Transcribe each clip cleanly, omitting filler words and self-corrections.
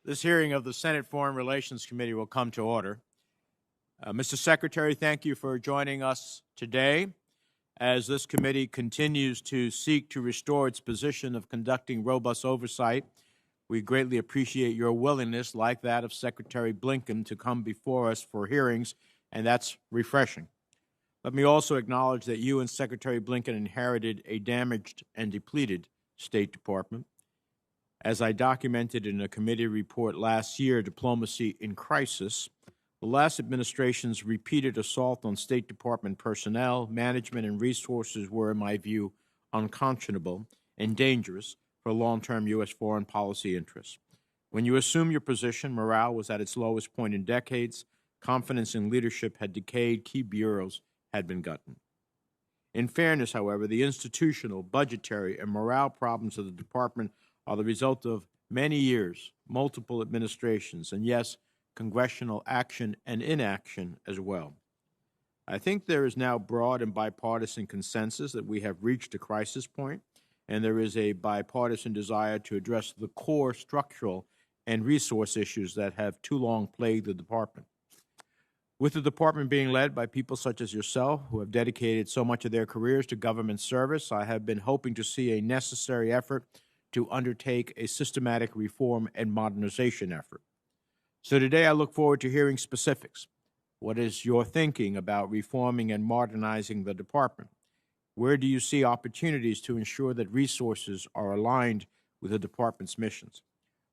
This hearing of the Senate Foreign Relations Committee will come to order. Mr. Secretary, thank you for joining us today as this committee continues to seek to restore its position of conducting robust oversight. We greatly appreciate your willingness, like that of Secretary Blinken, to come before us for hearings, and that's refreshing. Let me also acknowledge that you and Secretary Blinken inherited a damaged and depleted State Department. As I documented in a committee report last year, Diplomacy in Crisis, the last administration's repeated assault on State Department personnel, management, and resources were, in my view, unconscionable and dangerous for long-term U.S. foreign policy interests. When you assumed your position, morale was at its lowest point in decades, confidence in leadership had decayed, key bureaus had been gutted. In fairness, however, the institutional, budgetary, and morale problems of the department are the result of many years, multiple administrations, and yes, congressional action and inaction as well. I think there is now broad and bipartisan consensus that we have reached a crisis point, and there is a bipartisan desire to address the core structural and resource issues that have too long plagued the department. With the department being led by people such as yourself, who have dedicated so much of their careers to government service, I have been hoping to see a necessary effort to undertake a systematic reform and modernization effort. So today I look forward to hearing specifics. What is your thinking about reforming and modernizing the department? Where do you see opportunities to ensure that resources are aligned with the department's missions?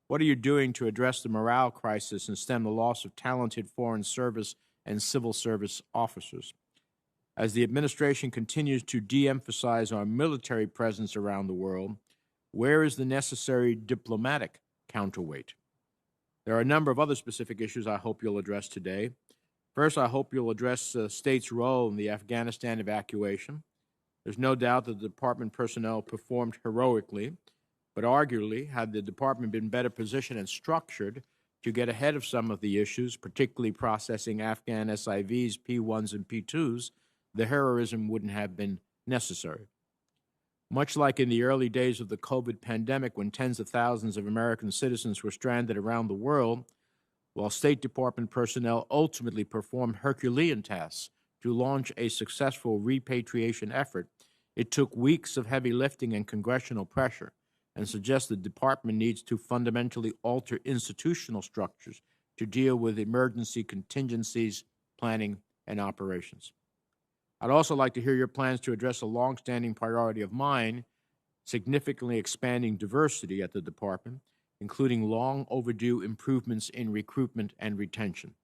What are you doing to address the morale crisis and stem the loss of talented foreign service and civil service officers? As the administration continues to de-emphasize our military presence around the world, where is the necessary diplomatic counterweight? There are a number of other specific issues I hope you'll address today. First, I hope you'll address the state's role in the Afghanistan evacuation. There's no doubt that the department personnel performed heroically, but arguably, had the department been better positioned and structured to get ahead of some of the issues, particularly processing Afghan SIVs, P-1s, and P-2s, the heroism wouldn't have been necessary. Much like in the early days of the COVID pandemic, when tens of thousands of American citizens were stranded around the world, while State Department personnel ultimately performed Herculean tasks to launch a successful repatriation effort, it took weeks of heavy lifting and congressional pressure, and suggests the department needs to fundamentally alter institutional structures to deal with emergency contingencies, planning, and operations. I'd also like to hear your plans to address a longstanding priority of mine, significantly expanding diversity at the department, including long overdue improvements in recruitment and retention.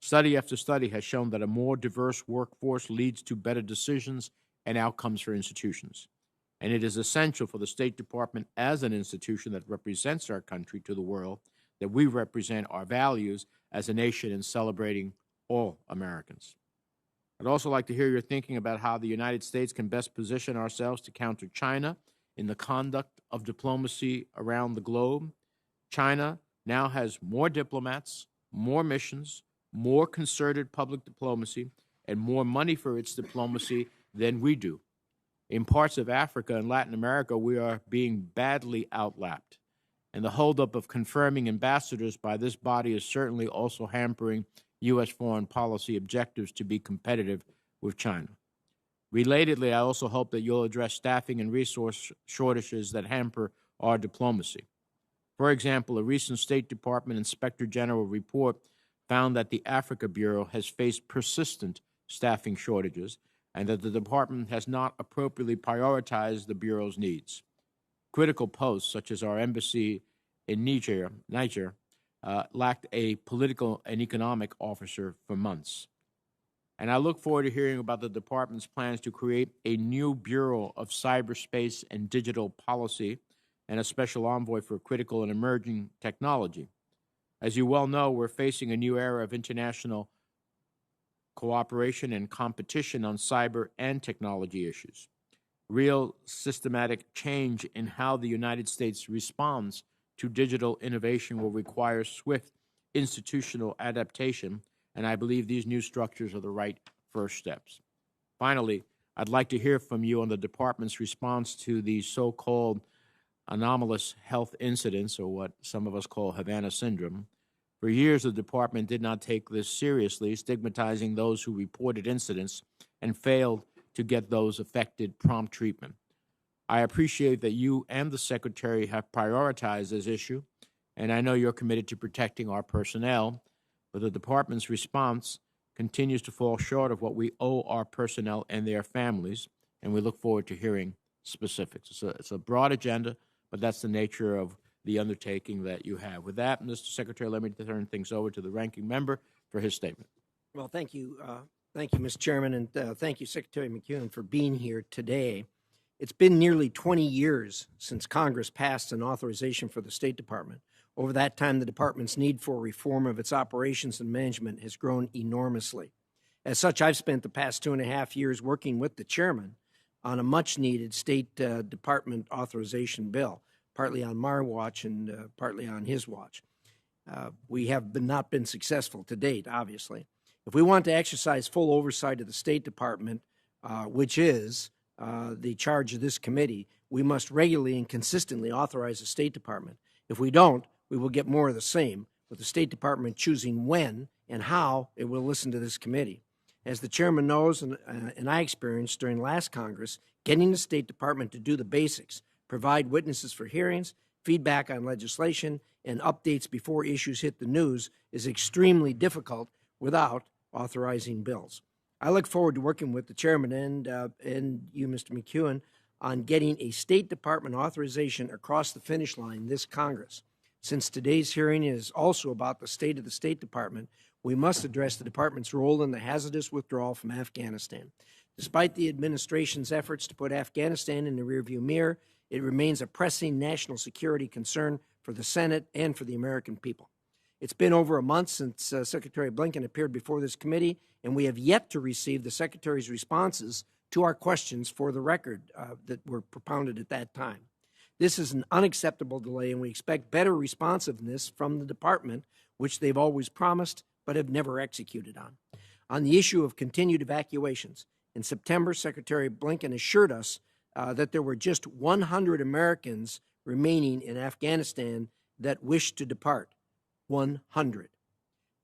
Study after study has shown that a more diverse workforce leads to better decisions and outcomes for institutions. And it is essential for the State Department as an institution that represents our country to the world that we represent our values as a nation in celebrating all Americans. I'd also like to hear your thinking about how the United States can best position ourselves to counter China in the conduct of diplomacy around the globe. China now has more diplomats, more missions, more concerted public diplomacy, and more money for its diplomacy than we do. In parts of Africa and Latin America, we are being badly outlapped. And the holdup of confirming ambassadors by this body is certainly also hampering U.S. foreign policy objectives to be competitive with China. Relatedly, I also hope that you'll address staffing and resource shortages that hamper our diplomacy. For example, a recent State Department Inspector General report found that the Africa Bureau has faced persistent staffing shortages and that the department has not appropriately prioritized the Bureau's needs. Critical posts, such as our embassy in Niger, lacked a political and economic officer for months. And I look forward to hearing about the department's plans to create a new Bureau of Cyberspace and Digital Policy and a special envoy for critical and emerging technology. As you well know, we're facing a new era of international cooperation and competition on cyber and technology issues. Real systematic change in how the United States responds to digital innovation will require swift institutional adaptation, and I believe these new structures are the right first steps. Finally, I'd like to hear from you on the department's response to the so-called anomalous health incidents, or what some of us call Havana syndrome. For years, the department did not take this seriously, stigmatizing those who reported incidents and failed to get those affected prompt treatment. I appreciate that you and the Secretary have prioritized this issue, and I know you're committed to protecting our personnel, but the department's response continues to fall short of what we owe our personnel and their families, and we look forward to hearing specifics. It's a broad agenda, but that's the nature of the undertaking that you have. With that, Mr. Secretary, let me turn things over to the ranking member for his statement. Well, thank you, Mr. Chairman, and thank you, Secretary McEwen, for being here today. It's been nearly 20 years since Congress passed an authorization for the State Department. Over that time, the department's need for reform of its operations and management has grown enormously. As such, I've spent the past 2.5 years working with the chairman on a much-needed State Department authorization bill, partly on my watch and partly on his watch. We have not been successful to date, obviously. If we want to exercise full oversight of the State Department, which is the charge of this committee, we must regularly and consistently authorize the State Department. If we don't, we will get more of the same, with the State Department choosing when and how it will listen to this committee. As the chairman knows, and I experienced during last Congress, getting the State Department to do the basics, provide witnesses for hearings, feedback on legislation, and updates before issues hit the news is extremely difficult without authorizing bills. I look forward to working with the chairman and you, Mr. McEwen, on getting a State Department authorization across the finish line this Congress. Since today's hearing is also about the state of the State Department, we must address the department's role in the hazardous withdrawal from Afghanistan. Despite the administration's efforts to put Afghanistan in the rearview mirror, it remains a pressing national security concern for the Senate and for the American people. It's been over a month since Secretary Blinken appeared before this committee, and we have yet to receive the Secretary's responses to our questions for the record that were propounded at that time. This is an unacceptable delay, and we expect better responsiveness from the department, which they've always promised but have never executed on. On the issue of continued evacuations, in September, Secretary Blinken assured us that there were just 100 Americans remaining in Afghanistan that wished to depart. 100.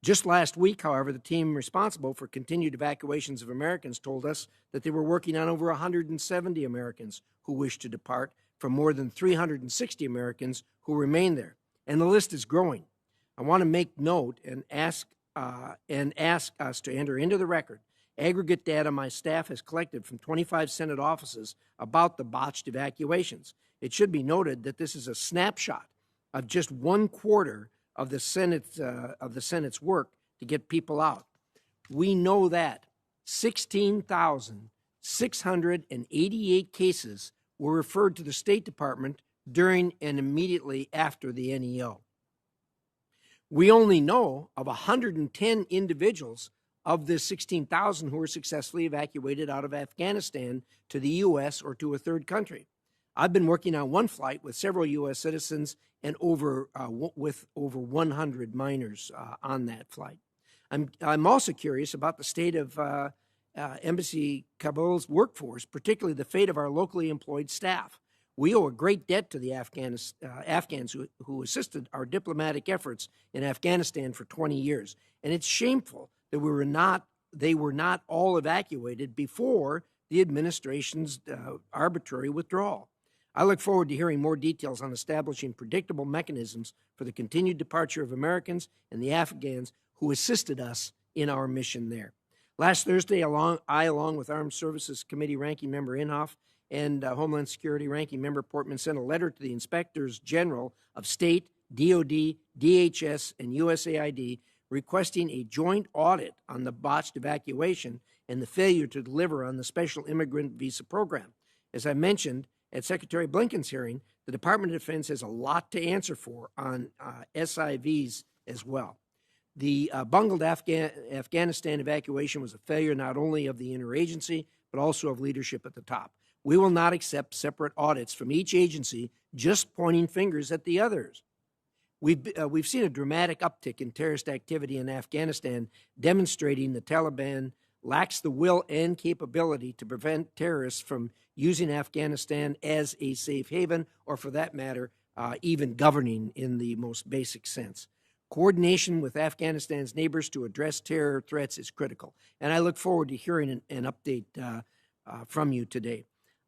Just last week, however, the team responsible for continued evacuations of Americans told us that they were working on over 170 Americans who wished to depart from more than 360 Americans who remain there. And the list is growing. I want to make note and ask us to enter into the record aggregate data my staff has collected from 25 Senate offices about the botched evacuations. It should be noted that this is a snapshot of just 1/4 of the Senate's work to get people out. We know that 16,688 cases were referred to the State Department during and immediately after the NEO. We only know of 110 individuals of the 16,000 who were successfully evacuated out of Afghanistan to the U.S. or to a third country. I've been working on one flight with several U.S. citizens and with over 100 minors on that flight. I'm also curious about the state of Embassy Kabul's workforce, particularly the fate of our locally employed staff. We owe a great debt to the Afghans who assisted our diplomatic efforts in Afghanistan for 20 years, and it's shameful that they were not all evacuated before the administration's arbitrary withdrawal. I look forward to hearing more details on establishing predictable mechanisms for the continued departure of Americans and the Afghans who assisted us in our mission there. Last Thursday, along with Armed Services Committee Ranking Member Inhofe and Homeland Security Ranking Member Portman, sent a letter to the Inspectors General of State, DOD, DHS, and USAID requesting a joint audit on the botched evacuation and the failure to deliver on the Special Immigrant Visa Program. As I mentioned at Secretary Blinken's hearing, the Department of Defense has a lot to answer for on SIVs as well. The bungled Afghanistan evacuation was a failure not only of the interagency, but also of leadership at the top. We will not accept separate audits from each agency just pointing fingers at the others. We've seen a dramatic uptick in terrorist activity in Afghanistan, demonstrating the Taliban lacks the will and capability to prevent terrorists from using Afghanistan as a safe haven, or for that matter, even governing in the most basic sense. Coordination with Afghanistan's neighbors to address terror threats is critical, and I look forward to hearing an update from you today.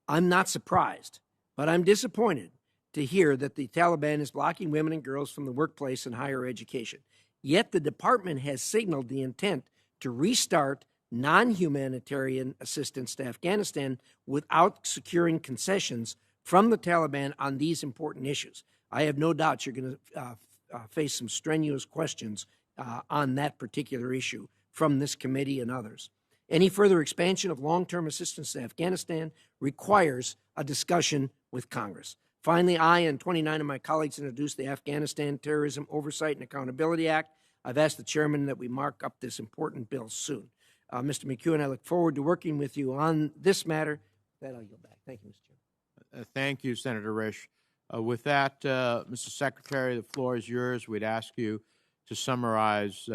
I'm not surprised, but I'm disappointed to hear that the Taliban is blocking women and girls from the workplace and higher education. Yet the department has signaled the intent to restart non-humanitarian assistance to Afghanistan without securing concessions from the Taliban on these important issues. I have no doubt you're going to face some strenuous questions on that particular issue from this committee and others. Any further expansion of long-term assistance to Afghanistan requires a discussion with Congress. Finally, I and 29 of my colleagues introduced the Afghanistan Terrorism Oversight and Accountability Act. I've asked the chairman that we mark up this important bill soon. Mr. McEwen, I look forward to working with you on this matter. With that, I'll yield back. Thank you, Mr. Chairman. Thank you, Senator Risch. With that, Mr. Secretary, the floor is yours. We'd ask you to summarize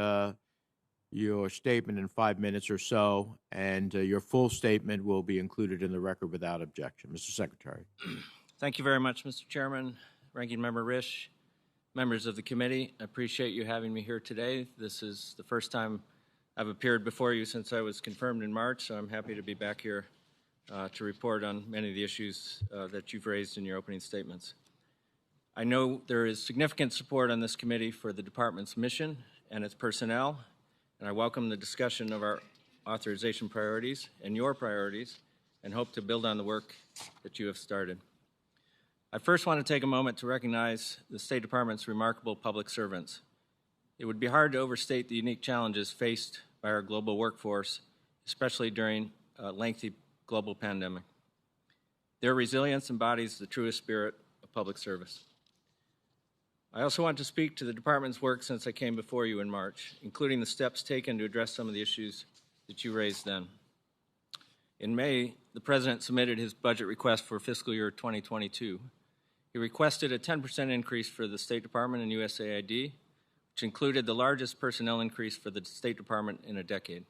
your statement in 5 minutes or so, and your full statement will be included in the record without objection. Mr. Secretary. Thank you very much, Mr. Chairman, Ranking Member Risch, members of the committee. I appreciate you having me here today. This is the first time I've appeared before you since I was confirmed in March, so I'm happy to be back here to report on many of the issues that you've raised in your opening statements. I know there is significant support on this committee for the department's mission and its personnel, and I welcome the discussion of our authorization priorities and your priorities, and hope to build on the work that you have started. I first want to take a moment to recognize the State Department's remarkable public servants. It would be hard to overstate the unique challenges faced by our global workforce, especially during a lengthy global pandemic. Their resilience embodies the truest spirit of public service. I also want to speak to the department's work since I came before you in March, including the steps taken to address some of the issues that you raised then. In May, the President submitted his budget request for fiscal year 2022. He requested a 10% increase for the State Department and USAID, which included the largest personnel increase for the State Department in a decade.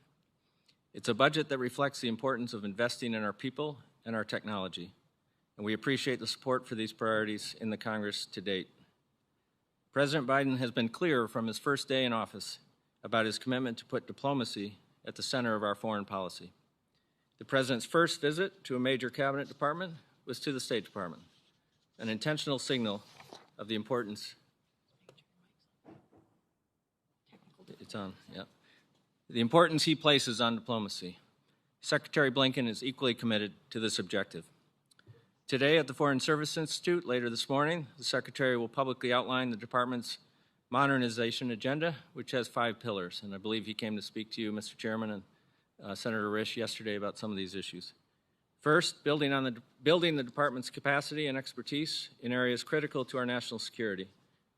It's a budget that reflects the importance of investing in our people and our technology, and we appreciate the support for these priorities in the Congress to date. President Biden has been clear from his first day in office about his commitment to put diplomacy at the center of our foreign policy. The President's first visit to a major cabinet department was to the State Department, an intentional signal of the importance. It's on, yeah. The importance he places on diplomacy. Secretary Blinken is equally committed to this objective. Today at the Foreign Service Institute, later this morning, the Secretary will publicly outline the Department's modernization agenda, which has 5 pillars, and I believe he came to speak to you, Mr. Chairman, and Senator Risch yesterday about some of these issues. First, building the Department's capacity and expertise in areas critical to our national security,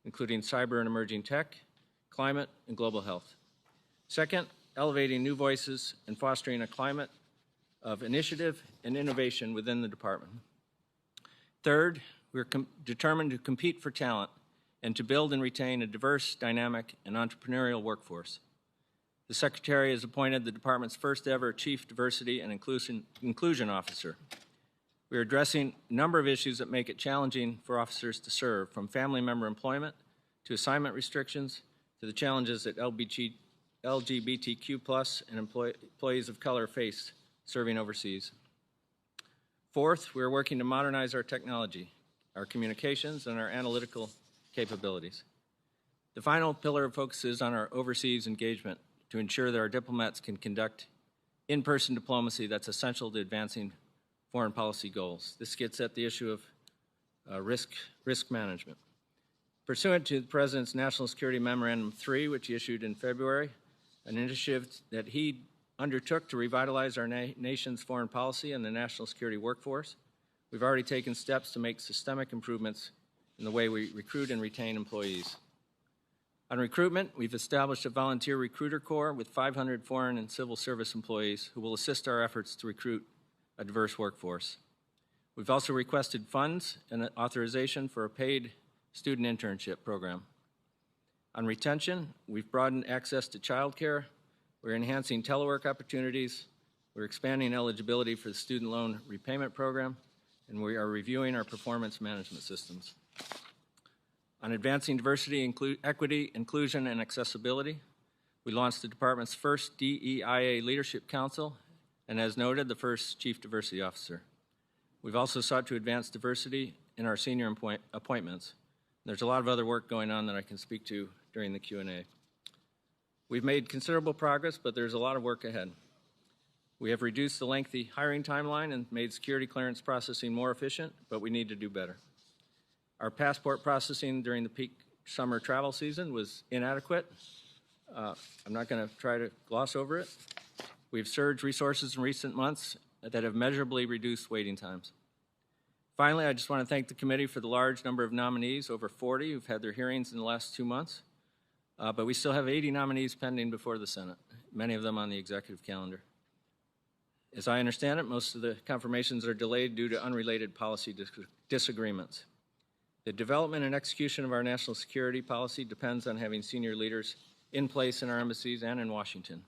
including cyber and emerging tech, climate, and global health. Second, elevating new voices and fostering a climate of initiative and innovation within the Department. Third, we're determined to compete for talent and to build and retain a diverse, dynamic, and entrepreneurial workforce. The Secretary has appointed the Department's first ever Chief Diversity and Inclusion Officer. We are addressing a number of issues that make it challenging for officers to serve, from family member employment to assignment restrictions to the challenges that LGBTQ+ and employees of color face serving overseas. Fourth, we are working to modernize our technology, our communications, and our analytical capabilities. The final pillar focuses on our overseas engagement to ensure that our diplomats can conduct in-person diplomacy that's essential to advancing foreign policy goals. This gets at the issue of risk management. Pursuant to the President's National Security Memorandum 3, which he issued in February, an initiative that he undertook to revitalize our nation's foreign policy and the national security workforce, we've already taken steps to make systemic improvements in the way we recruit and retain employees. On recruitment, we've established a volunteer recruiter corps with 500 foreign and civil service employees who will assist our efforts to recruit a diverse workforce. We've also requested funds and authorization for a paid student internship program. On retention, we've broadened access to childcare, we're enhancing telework opportunities, We're expanding eligibility for the student loan repayment program, and we are reviewing our performance management systems. On advancing diversity, equity, inclusion, and accessibility, we launched the department's first DEIA Leadership Council, and as noted, the first Chief Diversity Officer. We've also sought to advance diversity in our senior appointments. There's a lot of other work going on that I can speak to during the Q&A. We've made considerable progress, but there's a lot of work ahead. We have reduced the lengthy hiring timeline and made security clearance processing more efficient, but we need to do better. Our passport processing during the peak summer travel season was inadequate. I'm not going to try to gloss over it. We've surged resources in recent months that have measurably reduced waiting times. Finally, I just want to thank the committee for the large number of nominees, over 40, who've had their hearings in the last 2 months. But we still have 80 nominees pending before the Senate, many of them on the executive calendar. As I understand it, most of the confirmations are delayed due to unrelated policy disagreements. The development and execution of our national security policy depends on having senior leaders in place in our embassies and in Washington.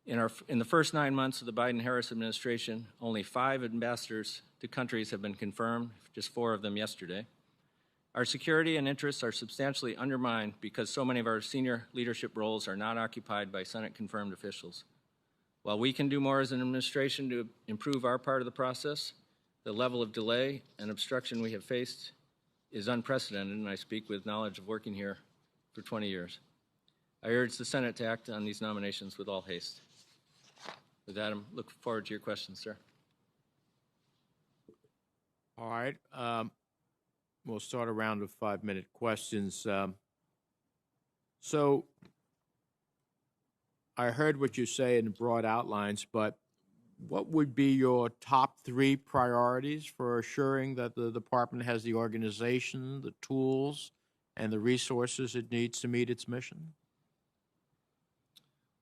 In the first 9 months of the Biden-Harris administration, only 5 ambassadors to countries have been confirmed, just 4 of them yesterday. Our security and interests are substantially undermined because so many of our senior leadership roles are not occupied by Senate-confirmed officials. While we can do more as an administration to improve our part of the process, the level of delay and obstruction we have faced is unprecedented, and I speak with knowledge of working here for 20 years. I urge the Senate to act on these nominations with all haste. With that, I'm looking forward to your questions, sir. All right. We'll start a round of 5-minute questions. So I heard what you say in broad outlines, but what would be your top 3 priorities for assuring that the department has the organization, the tools, and the resources it needs to meet its mission?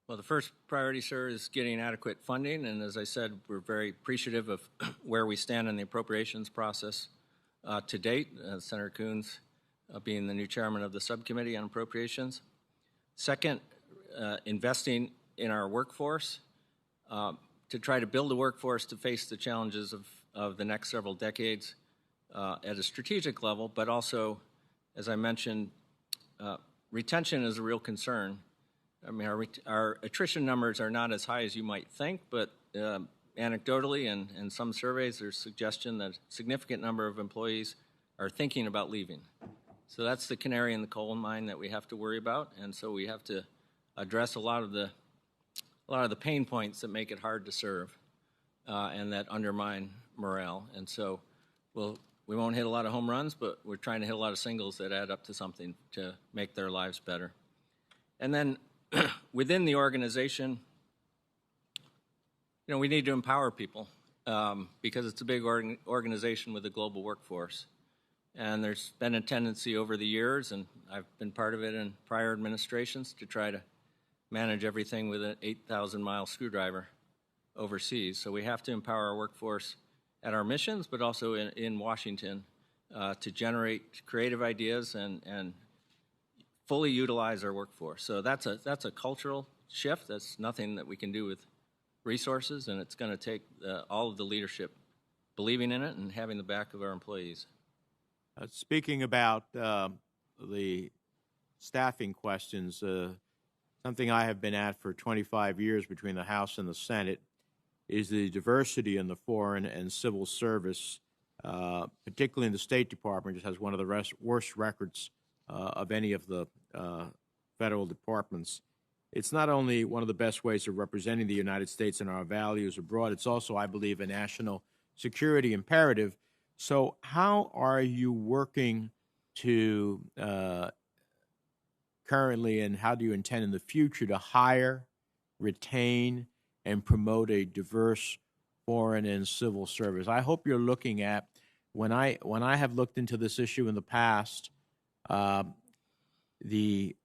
Well, the first priority, sir, is getting adequate funding, and as I said, we're very appreciative of where we stand in the appropriations process to date, Senator Coons being the new chairman of the subcommittee on appropriations. Second, investing in our workforce to try to build a workforce to face the challenges of the next several decades at a strategic level, but also, as I mentioned, retention is a real concern. I mean, our attrition numbers are not as high as you might think, but anecdotally and in some surveys, there's suggestion that a significant number of employees are thinking about leaving. So that's the canary in the coal mine that we have to worry about, and so we have to address a lot of the pain points that make it hard to serve and that undermine morale. And so we won't hit a lot of home runs, but we're trying to hit a lot of singles that add up to something to make their lives better. And then within the organization, we need to empower people because it's a big organization with a global workforce. And there's been a tendency over the years, and I've been part of it in prior administrations, to try to manage everything with an 8,000-mile screwdriver overseas. So we have to empower our workforce at our missions, but also in Washington to generate creative ideas and fully utilize our workforce. So that's a cultural shift. That's nothing that we can do with resources, and it's going to take all of the leadership believing in it and having the back of our employees. Speaking about the staffing questions, something I have been at for 25 years between the House and the Senate is the diversity in the foreign and civil service, particularly in the State Department, which has one of the worst records of any of the federal departments. It's not only one of the best ways of representing the United States and our values abroad, it's also, I believe, a national security imperative. So how are you working to currently, and how do you intend in the future to hire, retain, and promote a diverse foreign and civil service? I hope you're looking at, when I have looked into this issue in the past, the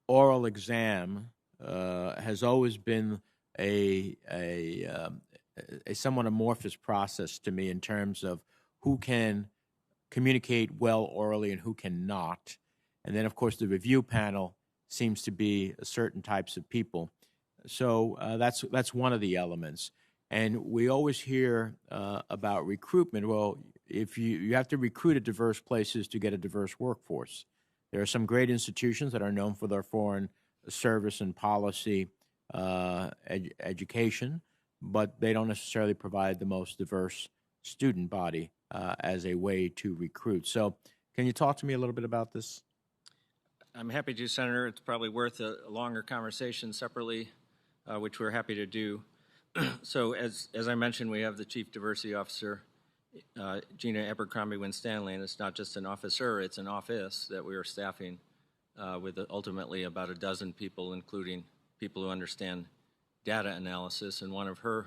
oral exam has always been a somewhat amorphous process to me in terms of who can communicate well orally and who cannot. And then, of course, the review panel seems to be certain types of people. So that's one of the elements. And we always hear about recruitment. Well, if you have to recruit at diverse places to get a diverse workforce. There are some great institutions that are known for their foreign service and policy education, but they don't necessarily provide the most diverse student body as a way to recruit. So can you talk to me a little bit about this? I'm happy to, Senator. It's probably worth a longer conversation separately, which we're happy to do. So as I mentioned, we have the Chief Diversity Officer, Gina Abercrombie Winstanley, and it's not just an officer, it's an office that we are staffing with ultimately about a dozen people, including people who understand data analysis. And one of her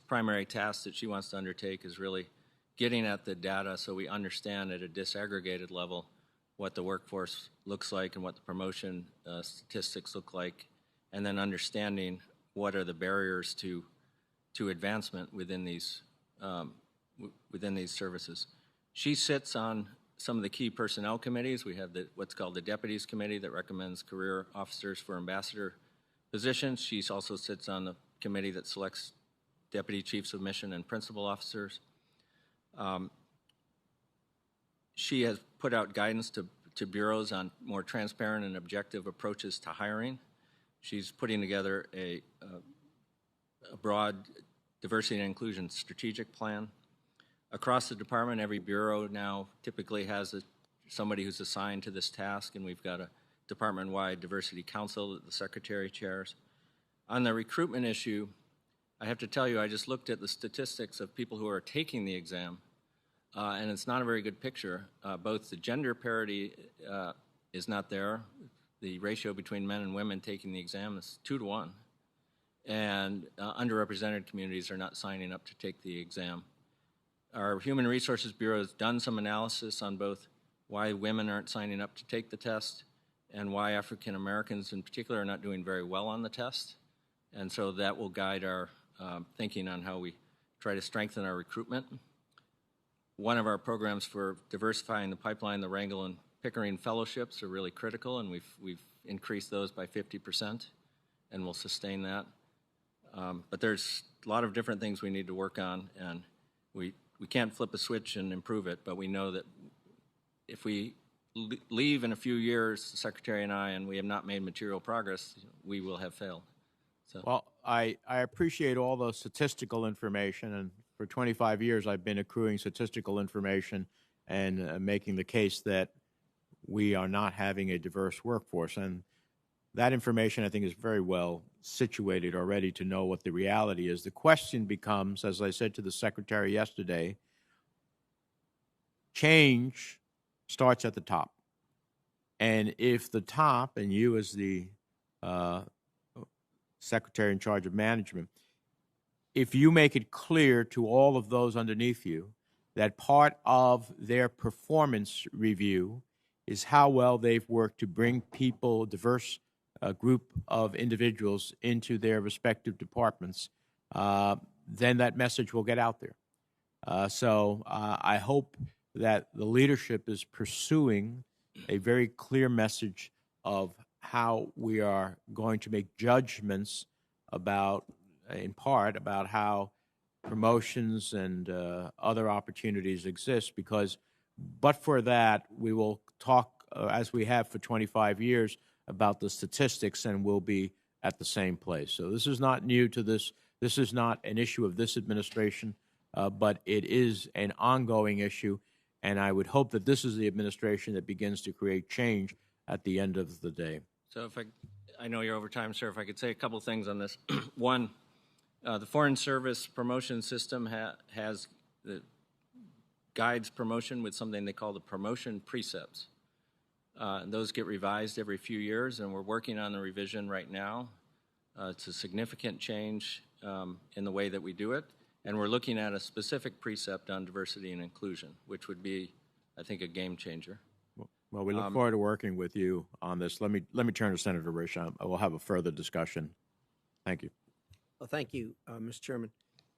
primary tasks that she wants to undertake is really getting at the data so we understand at a disaggregated level what the workforce looks like and what the promotion statistics look like, and then understanding what are the barriers to advancement within these services. She sits on some of the key personnel committees. We have what's called the Deputies Committee that recommends career officers for ambassador positions. She also sits on the committee that selects deputy chiefs of mission and principal officers. She has put out guidance to bureaus on more transparent and objective approaches to hiring. She's putting together a broad diversity and inclusion strategic plan. Across the department, every bureau now typically has somebody who's assigned to this task, and we've got a department-wide diversity council that the secretary chairs. On the recruitment issue, I have to tell you, I just looked at the statistics of people who are taking the exam, and it's not a very good picture. Both the gender parity is not there. The ratio between men and women taking the exam is 2 to 1. And underrepresented communities are not signing up to take the exam. Our Human Resources Bureau has done some analysis on both why women aren't signing up to take the test and why African Americans in particular are not doing very well on the test. And so that will guide our thinking on how we try to strengthen our recruitment. One of our programs for diversifying the pipeline, the Wrangell and Pickering Fellowships, are really critical, and we've increased those by 50%, and we'll sustain that. But there's a lot of different things we need to work on, and we can't flip a switch and improve it, but we know that if we leave in a few years, the Secretary and I, and we have not made material progress, we will have failed. So. Well, I appreciate all the statistical information, and for 25 years I've been accruing statistical information and making the case that we are not having a diverse workforce. And that information, I think, is very well situated already to know what the reality is. The question becomes, as I said to the Secretary yesterday, change starts at the top. And if the top, and you as the Secretary in charge of management, if you make it clear to all of those underneath you that part of their performance review is how well they've worked to bring people, diverse group of individuals into their respective departments, then that message will get out there. So I hope that the leadership is pursuing a very clear message of how we are going to make judgments about, in part, about how promotions and other opportunities exist, because but for that, we will talk, as we have for 25 years, about the statistics, and we'll be at the same place. So this is not new to this. This is not an issue of this administration, but it is an ongoing issue, and I would hope that this is the administration that begins to create change at the end of the day. So if I know you're over time, sir, if I could say a couple things on this. One, the Foreign Service promotion system guides promotion with something they call the promotion precepts. And those get revised every few years, and we're working on the revision right now. It's a significant change in the way that we do it, and we're looking at a specific precept on diversity and inclusion, which would be, I think, a game changer. Well, we look forward to working with you on this. Let me turn to Senator Risch. We'll have a further discussion. Thank you. Well, thank you, Mr. Chairman.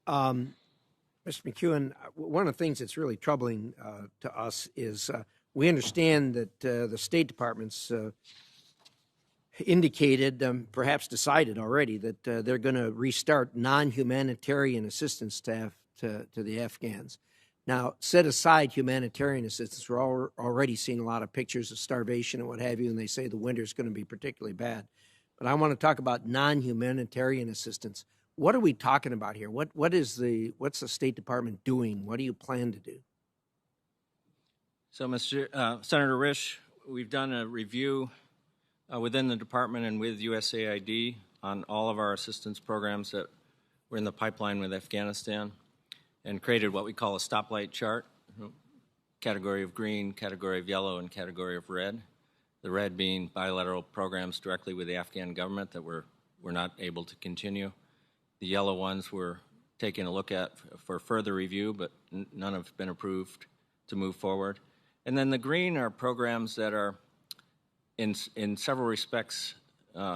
Mr. McEwen, one of the things that's really troubling to us is we understand that the State Department's indicated, perhaps decided already, that they're going to restart non-humanitarian assistance to the Afghans. Now, set aside humanitarian assistance, we're already seeing a lot of pictures of starvation and what have you, and they say the winter is going to be particularly bad. But I want to talk about non-humanitarian assistance. What are we talking about here? What's the State Department doing? What do you plan to do? So, Senator Risch, we've done a review within the department and with USAID on all of our assistance programs that were in the pipeline with Afghanistan, and created what we call a stoplight chart, category of green, category of yellow, and category of red. The red being bilateral programs directly with the Afghan government that we're not able to continue. The yellow ones we're taking a look at for further review, but none have been approved to move forward. And then the green are programs that are in several respects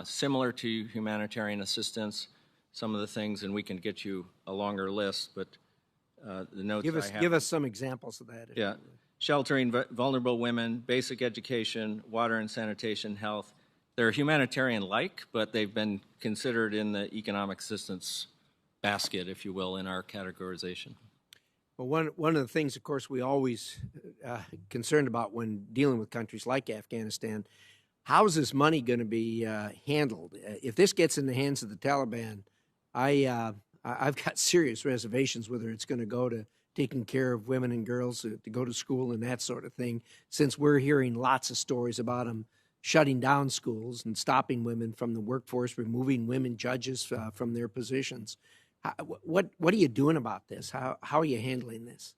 similar to humanitarian assistance. Some of the things, and we can get you a longer list, but the notes Give us some examples of that. Yeah. Sheltering vulnerable women, basic education, water and sanitation, health. They're humanitarian-like, but they've been considered in the economic assistance basket, if you will, in our categorization. Well, one of the things, of course, we always concerned about when dealing with countries like Afghanistan, how is this money going to be handled? If this gets in the hands of the Taliban, I've got serious reservations whether it's going to go to taking care of women and girls to go to school and that sort of thing, since we're hearing lots of stories about them shutting down schools and stopping women from the workforce, removing women judges from their positions. What are you doing about this? How are you handling this?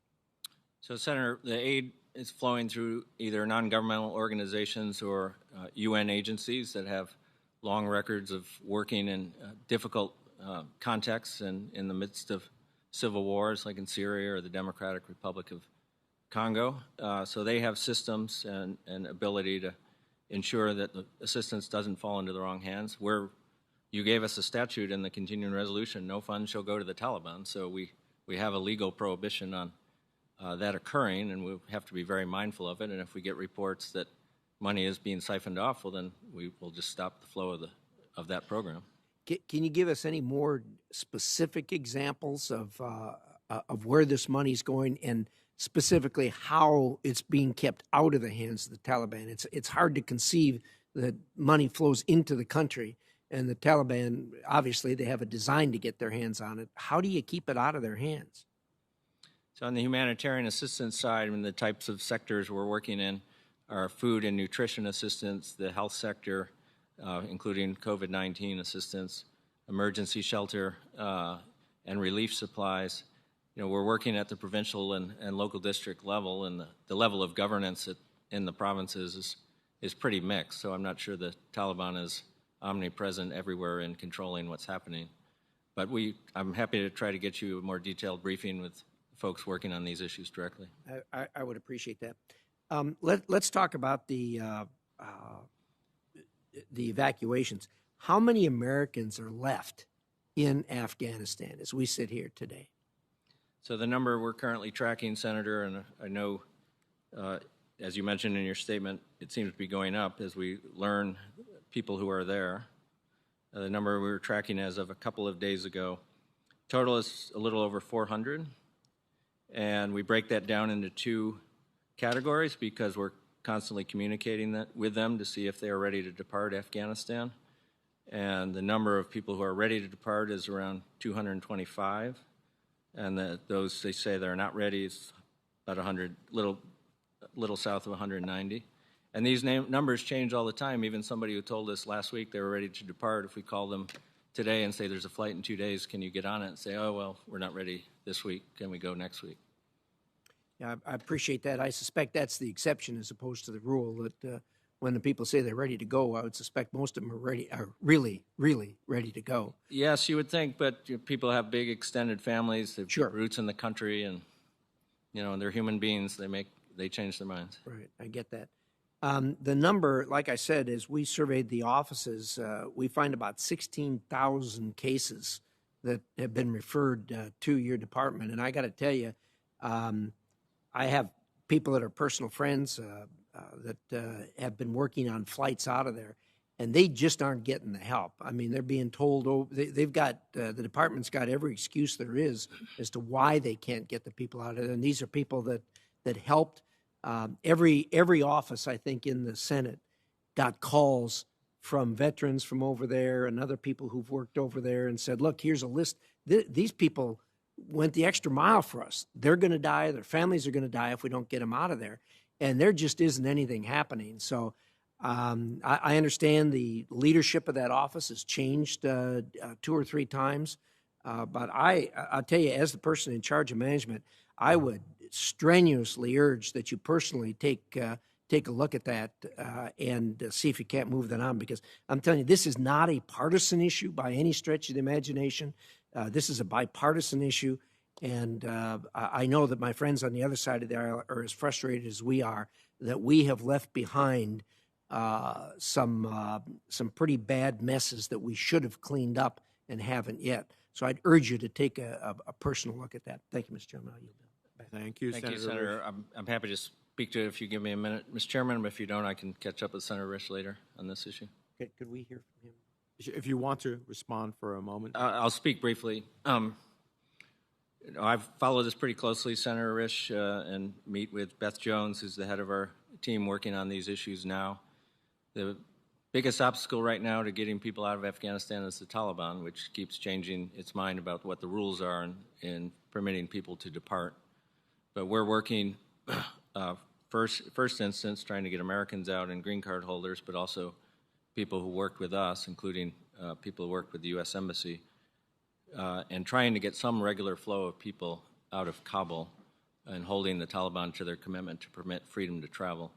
So, Senator, the aid is flowing through either non-governmental organizations or UN agencies that have long records of working in difficult contexts and in the midst of civil wars like in Syria or the Democratic Republic of Congo. So they have systems and ability to ensure that the assistance doesn't fall into the wrong hands. You gave us a statute in the continuing resolution, no funds shall go to the Taliban. So we have a legal prohibition on that occurring, and we have to be very mindful of it. And if we get reports that money is being siphoned off, well, then we will just stop the flow of that program. Can you give us any more specific examples of where this money is going, and specifically how it's being kept out of the hands of the Taliban? It's hard to conceive that money flows into the country, and the Taliban, obviously, they have a design to get their hands on it. How do you keep it out of their hands? So on the humanitarian assistance side, the types of sectors we're working in are food and nutrition assistance, the health sector, including COVID-19 assistance, emergency shelter, and relief supplies. We're working at the provincial and local district level, and the level of governance in the provinces is pretty mixed. So I'm not sure the Taliban is omnipresent everywhere in controlling what's happening. But I'm happy to try to get you a more detailed briefing with folks working on these issues directly. I would appreciate that. Let's talk about the evacuations. How many Americans are left in Afghanistan as we sit here today? So the number we're currently tracking, Senator, and I know, as you mentioned in your statement, it seems to be going up as we learn people who are there. The number we were tracking as of a couple of days ago, total is a little over 400, and we break that down into two categories because we're constantly communicating with them to see if they are ready to depart Afghanistan. And the number of people who are ready to depart is around 225, and those they say they're not ready is about 100, little south of 190. And these numbers change all the time. Even somebody who told us last week they were ready to depart, if we call them today and say there's a flight in 2 days, can you get on it? And say, oh, well, we're not ready this week. Can we go next week? Yeah, I appreciate that. I suspect that's the exception as opposed to the rule, that when the people say they're ready to go, I would suspect most of them are really, really ready to go. Yes, you would think, but people have big extended families, they've Sure. roots in the country, and they're human beings. They change their minds. Right, I get that. The number, like I said, as we surveyed the offices, we find about 16,000 cases that have been referred to your department. And I got to tell you, I have people that are personal friends that have been working on flights out of there. and they just aren't getting the help. I mean, they're being told, they've got, the department's got every excuse there is as to why they can't get the people out of there. And these are people that helped. Every office, I think, in the Senate got calls from veterans from over there and other people who've worked over there and said, look, here's a list. These people went the extra mile for us. They're going to die. Their families are going to die if we don't get them out of there. And there just isn't anything happening. So I understand the leadership of that office has changed 2 or 3 times. But I'll tell you, as the person in charge of management, I would strenuously urge that you personally take a look at that and see if you can't move that on, because I'm telling you, this is not a partisan issue by any stretch of the imagination. This is a bipartisan issue, and I know that my friends on the other side of the aisle are as frustrated as we are that we have left behind some pretty bad messes that we should have cleaned up and haven't yet. So I'd urge you to take a personal look at that. Thank you, Mr. Chairman. I'll yield back. Thank you, Thank Senator. you, Senator. I'm happy to speak to it if you give me a minute, Mr. Chairman, but if you don't, I can catch up with Senator Risch later on this issue. Could we hear from him? If you want to respond for a moment. I'll speak briefly. I've followed this pretty closely, Senator Risch, and meet with Beth Jones, who's the head of our team working on these issues now. The biggest obstacle right now to getting people out of Afghanistan is the Taliban, which keeps changing its mind about what the rules are in permitting people to depart. But we're working, first instance, trying to get Americans out and green card holders, but also people who worked with us, including people who worked with the U.S. Embassy, and trying to get some regular flow of people out of Kabul and holding the Taliban to their commitment to permit freedom to travel.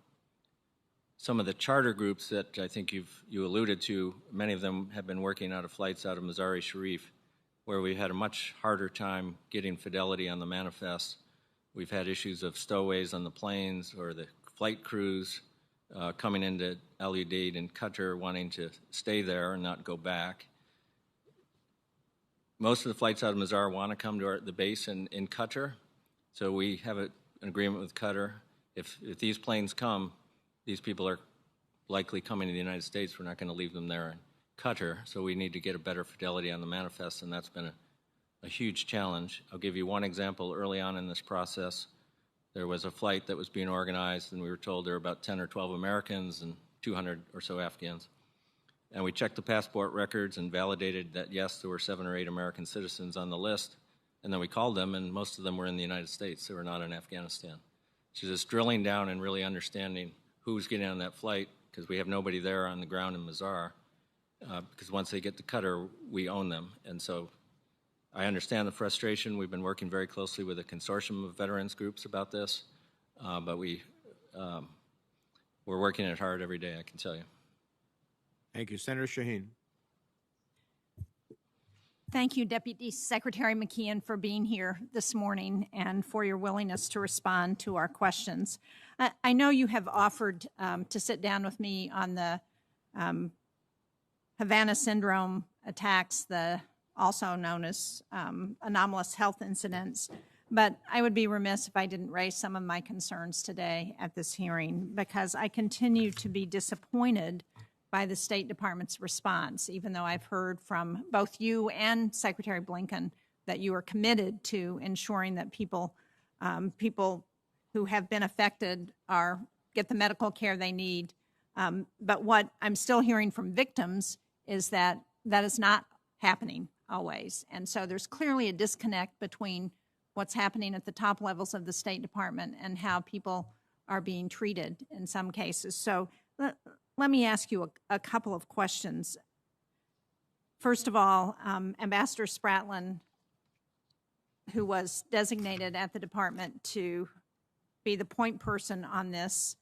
Some of the charter groups that I think you alluded to, many of them have been working out of flights out of Mazar-e Sharif, where we had a much harder time getting fidelity on the manifest. We've had issues of stowaways on the planes or the flight crews coming into Al Udeid and Qatar wanting to stay there and not go back. Most of the flights out of Mazar want to come to the base in Qatar, so we have an agreement with Qatar. If these planes come, these people are likely coming to the United States. We're not going to leave them there in Qatar, so we need to get a better fidelity on the manifest, and that's been a huge challenge. I'll give you one example. Early on in this process, there was a flight that was being organized, and we were told there were about 10 or 12 Americans and 200 or so Afghans. And we checked the passport records and validated that, yes, there were 7 or 8 American citizens on the list. And then we called them, and most of them were in the United States. They were not in Afghanistan. So just drilling down and really understanding who's getting on that flight, because we have nobody there on the ground in Mazar, because once they get to Qatar, we own them. And so I understand the frustration. We've been working very closely with a consortium of veterans groups about this, but we're working it hard every day, I can tell you. Thank you. Senator Shaheen. Thank you, Deputy Secretary McKeon, for being here this morning and for your willingness to respond to our questions. I know you have offered to sit down with me on the Havana syndrome attacks, also known as anomalous health incidents, but I would be remiss if I didn't raise some of my concerns today at this hearing, because I continue to be disappointed by the State Department's response, even though I've heard from both you and Secretary Blinken that you are committed to ensuring that people who have been affected get the medical care they need. But what I'm still hearing from victims is that is not happening always. And so there's clearly a disconnect between what's happening at the top levels of the State Department and how people are being treated in some cases. So let me ask you a couple of questions. First of all, Ambassador Spratlin, who was designated at the department to be the point person on this,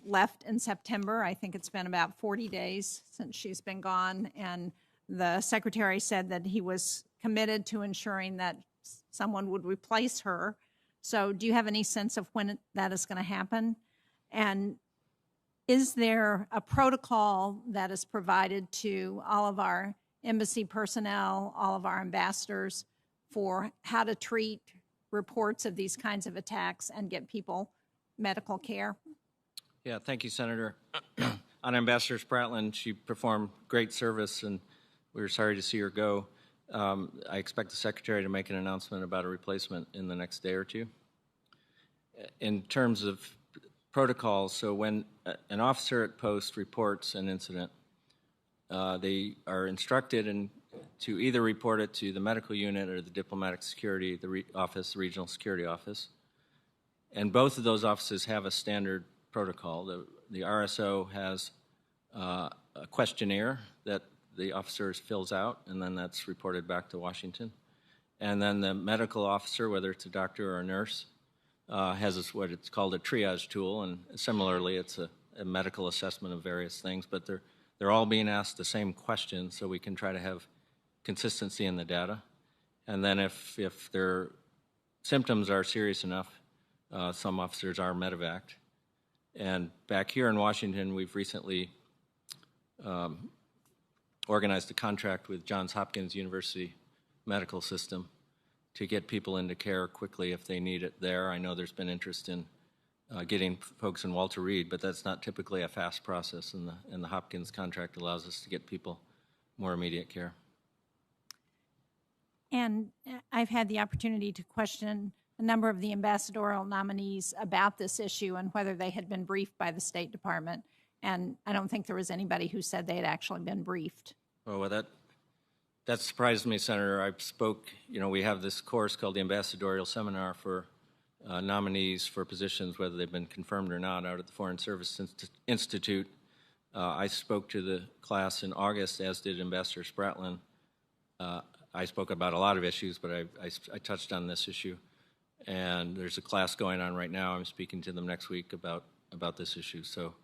left in September. I think it's been about 40 days since she's been gone, and the secretary said that he was committed to ensuring that someone would replace her. So do you have any sense of when that is going to happen? And is there a protocol that is provided to all of our embassy personnel, all of our ambassadors, for how to treat reports of these kinds of attacks and get people medical care? Yeah, thank you, Senator. On Ambassador Spratland, she performed great service, and we were sorry to see her go. I expect the Secretary to make an announcement about a replacement in the next day or two. In terms of protocols, so when an officer at post reports an incident, they are instructed to either report it to the medical unit or the diplomatic security office, the regional security office. And both of those offices have a standard protocol. The RSO has a questionnaire that the officer fills out, and then that's reported back to Washington. And then the medical officer, whether it's a doctor or a nurse, has what it's called a triage tool, and similarly, it's a medical assessment of various things, but they're all being asked the same question, so we can try to have consistency in the data. And then if their symptoms are serious enough, some officers are medevaced. And back here in Washington, we've recently organized a contract with Johns Hopkins University Medical System to get people into care quickly if they need it there. I know there's been interest in getting folks in Walter Reed, but that's not typically a fast process, and the Hopkins contract allows us to get people more immediate care. And I've had the opportunity to question a number of the ambassadorial nominees about this issue and whether they had been briefed by the State Department. And I don't think there was anybody who said they had actually been briefed. Oh, well, that surprised me, Senator. We have this course called the Ambassadorial Seminar for nominees for positions, whether they've been confirmed or not, out at the Foreign Service Institute. I spoke to the class in August, as did Ambassador Spratland. I spoke about a lot of issues, but I touched on this issue. And there's a class going on right now. I'm speaking to them next week about this issue. So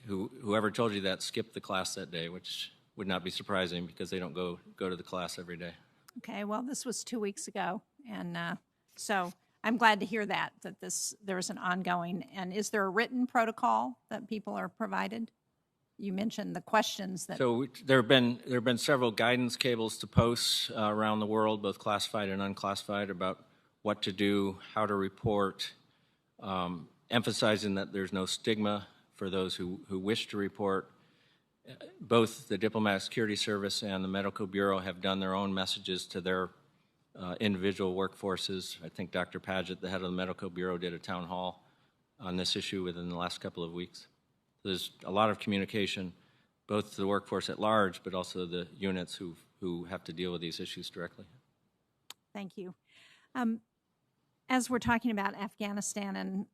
whoever told you that skipped the class that day, which would not be surprising because they don't go to the class every day. Okay, well, this was 2 weeks ago, and so I'm glad to hear that there is an ongoing. And is there a written protocol that people are provided? You mentioned the questions that. So there have been several guidance cables to posts around the world, both classified and unclassified, about what to do, how to report, emphasizing that there's no stigma for those who wish to report. Both the Diplomatic Security Service and the Medical Bureau have done their own messages to their individual workforces. I think Dr. Padgett, the head of the Medical Bureau, did a town hall on this issue within the last couple of weeks. There's a lot of communication, both to the workforce at large, but also the units who have to deal with these issues directly. Thank you. As we're talking about Afghanistan and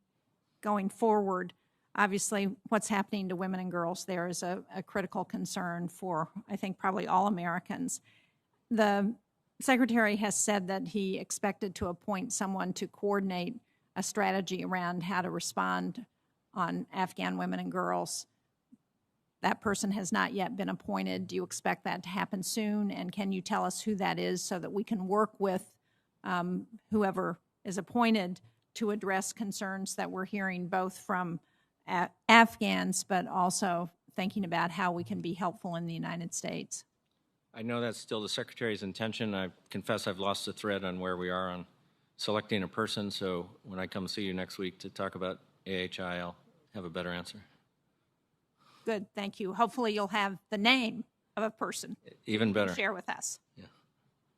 going forward, obviously what's happening to women and girls there is a critical concern for, I think, probably all Americans. The Secretary has said that he expected to appoint someone to coordinate a strategy around how to respond on Afghan women and girls. That person has not yet been appointed. Do you expect that to happen soon? And can you tell us who that is so that we can work with whoever is appointed to address concerns that we're hearing both from Afghans, but also thinking about how we can be helpful in the United States? I know that's still the Secretary's intention. I confess I've lost the thread on where we are on selecting a person, so when I come see you next week to talk about AHI, I'll have a better answer. Good, thank you. Hopefully you'll have the name of a person Even better. to share with us. Yeah.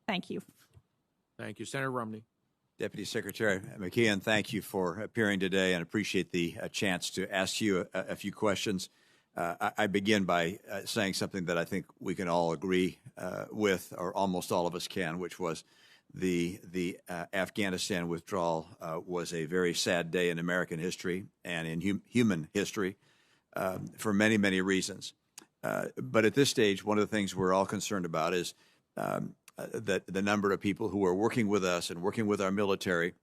Thank you. Thank you. Senator Romney. Deputy Secretary McKeon, thank you for appearing today and appreciate the chance to ask you a few questions. I begin by saying something that I think we can all agree with, or almost all of us can, which was the Afghanistan withdrawal was a very sad day in American history and in human history for many, many reasons. But at this stage, one of the things we're all concerned about is that the number of people who are working with us and working with our military,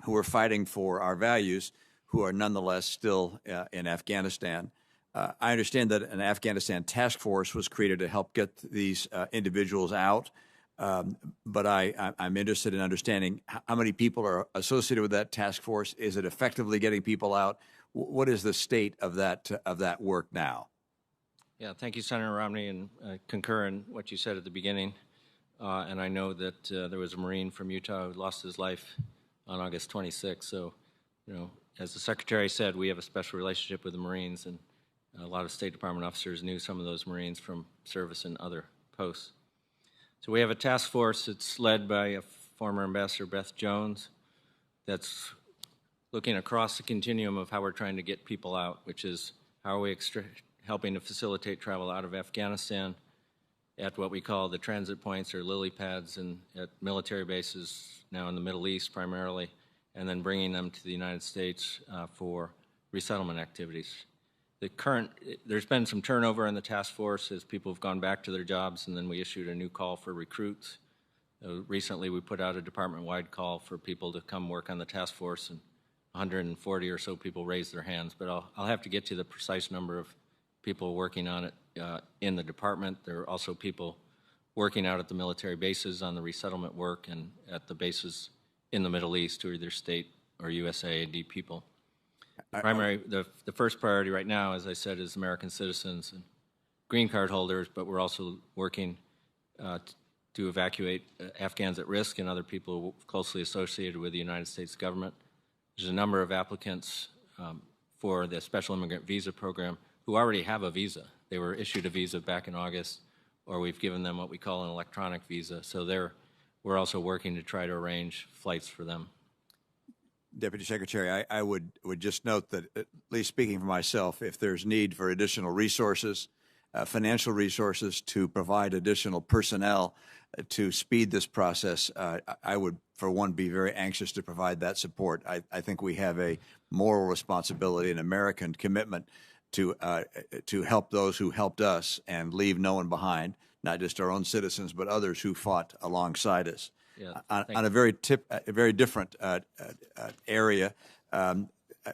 who are fighting for our values, who are nonetheless still in Afghanistan. I understand that an Afghanistan task force was created to help get these individuals out, but I'm interested in understanding how many people are associated with that task force. Is it effectively getting people out? What is the state of that work now? Yeah, thank you, Senator Romney, and I concur in what you said at the beginning. And I know that there was a Marine from Utah who lost his life on August 26th. So, as the Secretary said, we have a special relationship with the Marines, and A lot of State Department officers knew some of those Marines from service in other posts. So we have a task force that's led by a former Ambassador Beth Jones that's looking across the continuum of how we're trying to get people out, which is how are we helping to facilitate travel out of Afghanistan at what we call the transit points or lily pads and at military bases now in the Middle East primarily, and then bringing them to the United States for resettlement activities. There's been some turnover in the task force as people have gone back to their jobs, and then we issued a new call for recruits. Recently, we put out a department-wide call for people to come work on the task force, and 140 or so people raised their hands. But I'll have to get to the precise number of people working on it in the department. There are also people working out at the military bases on the resettlement work and at the bases in the Middle East who are either state or USAID people. The first priority right now, as I said, is American citizens and green card holders, but we're also working to evacuate Afghans at risk and other people closely associated with the United States government. There's a number of applicants for the Special Immigrant Visa Program who already have a visa. They were issued a visa back in August, or we've given them what we call an electronic visa. So we're also working to try to arrange flights for them. Deputy Secretary, I would just note that, at least speaking for myself, if there's need for additional resources, financial resources to provide additional personnel to speed this process, I would, for one, be very anxious to provide that support. I think we have a moral responsibility, an American commitment to help those who helped us and leave no one behind, not just our own citizens, but others who fought alongside us. Yeah, on a very different area,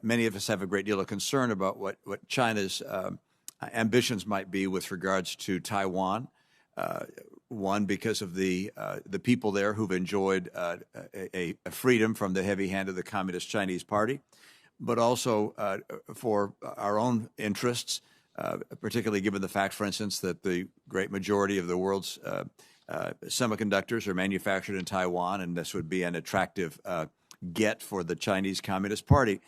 many of us have a great deal of concern about what China's ambitions might be with regards to Taiwan. One, because of the people there who've enjoyed a freedom from the heavy hand of the Communist Chinese Party, but also for our own interests, particularly given the fact, for instance, that the great majority of the world's semiconductors are manufactured in Taiwan, and this would be an attractive get for the Chinese Communist Party.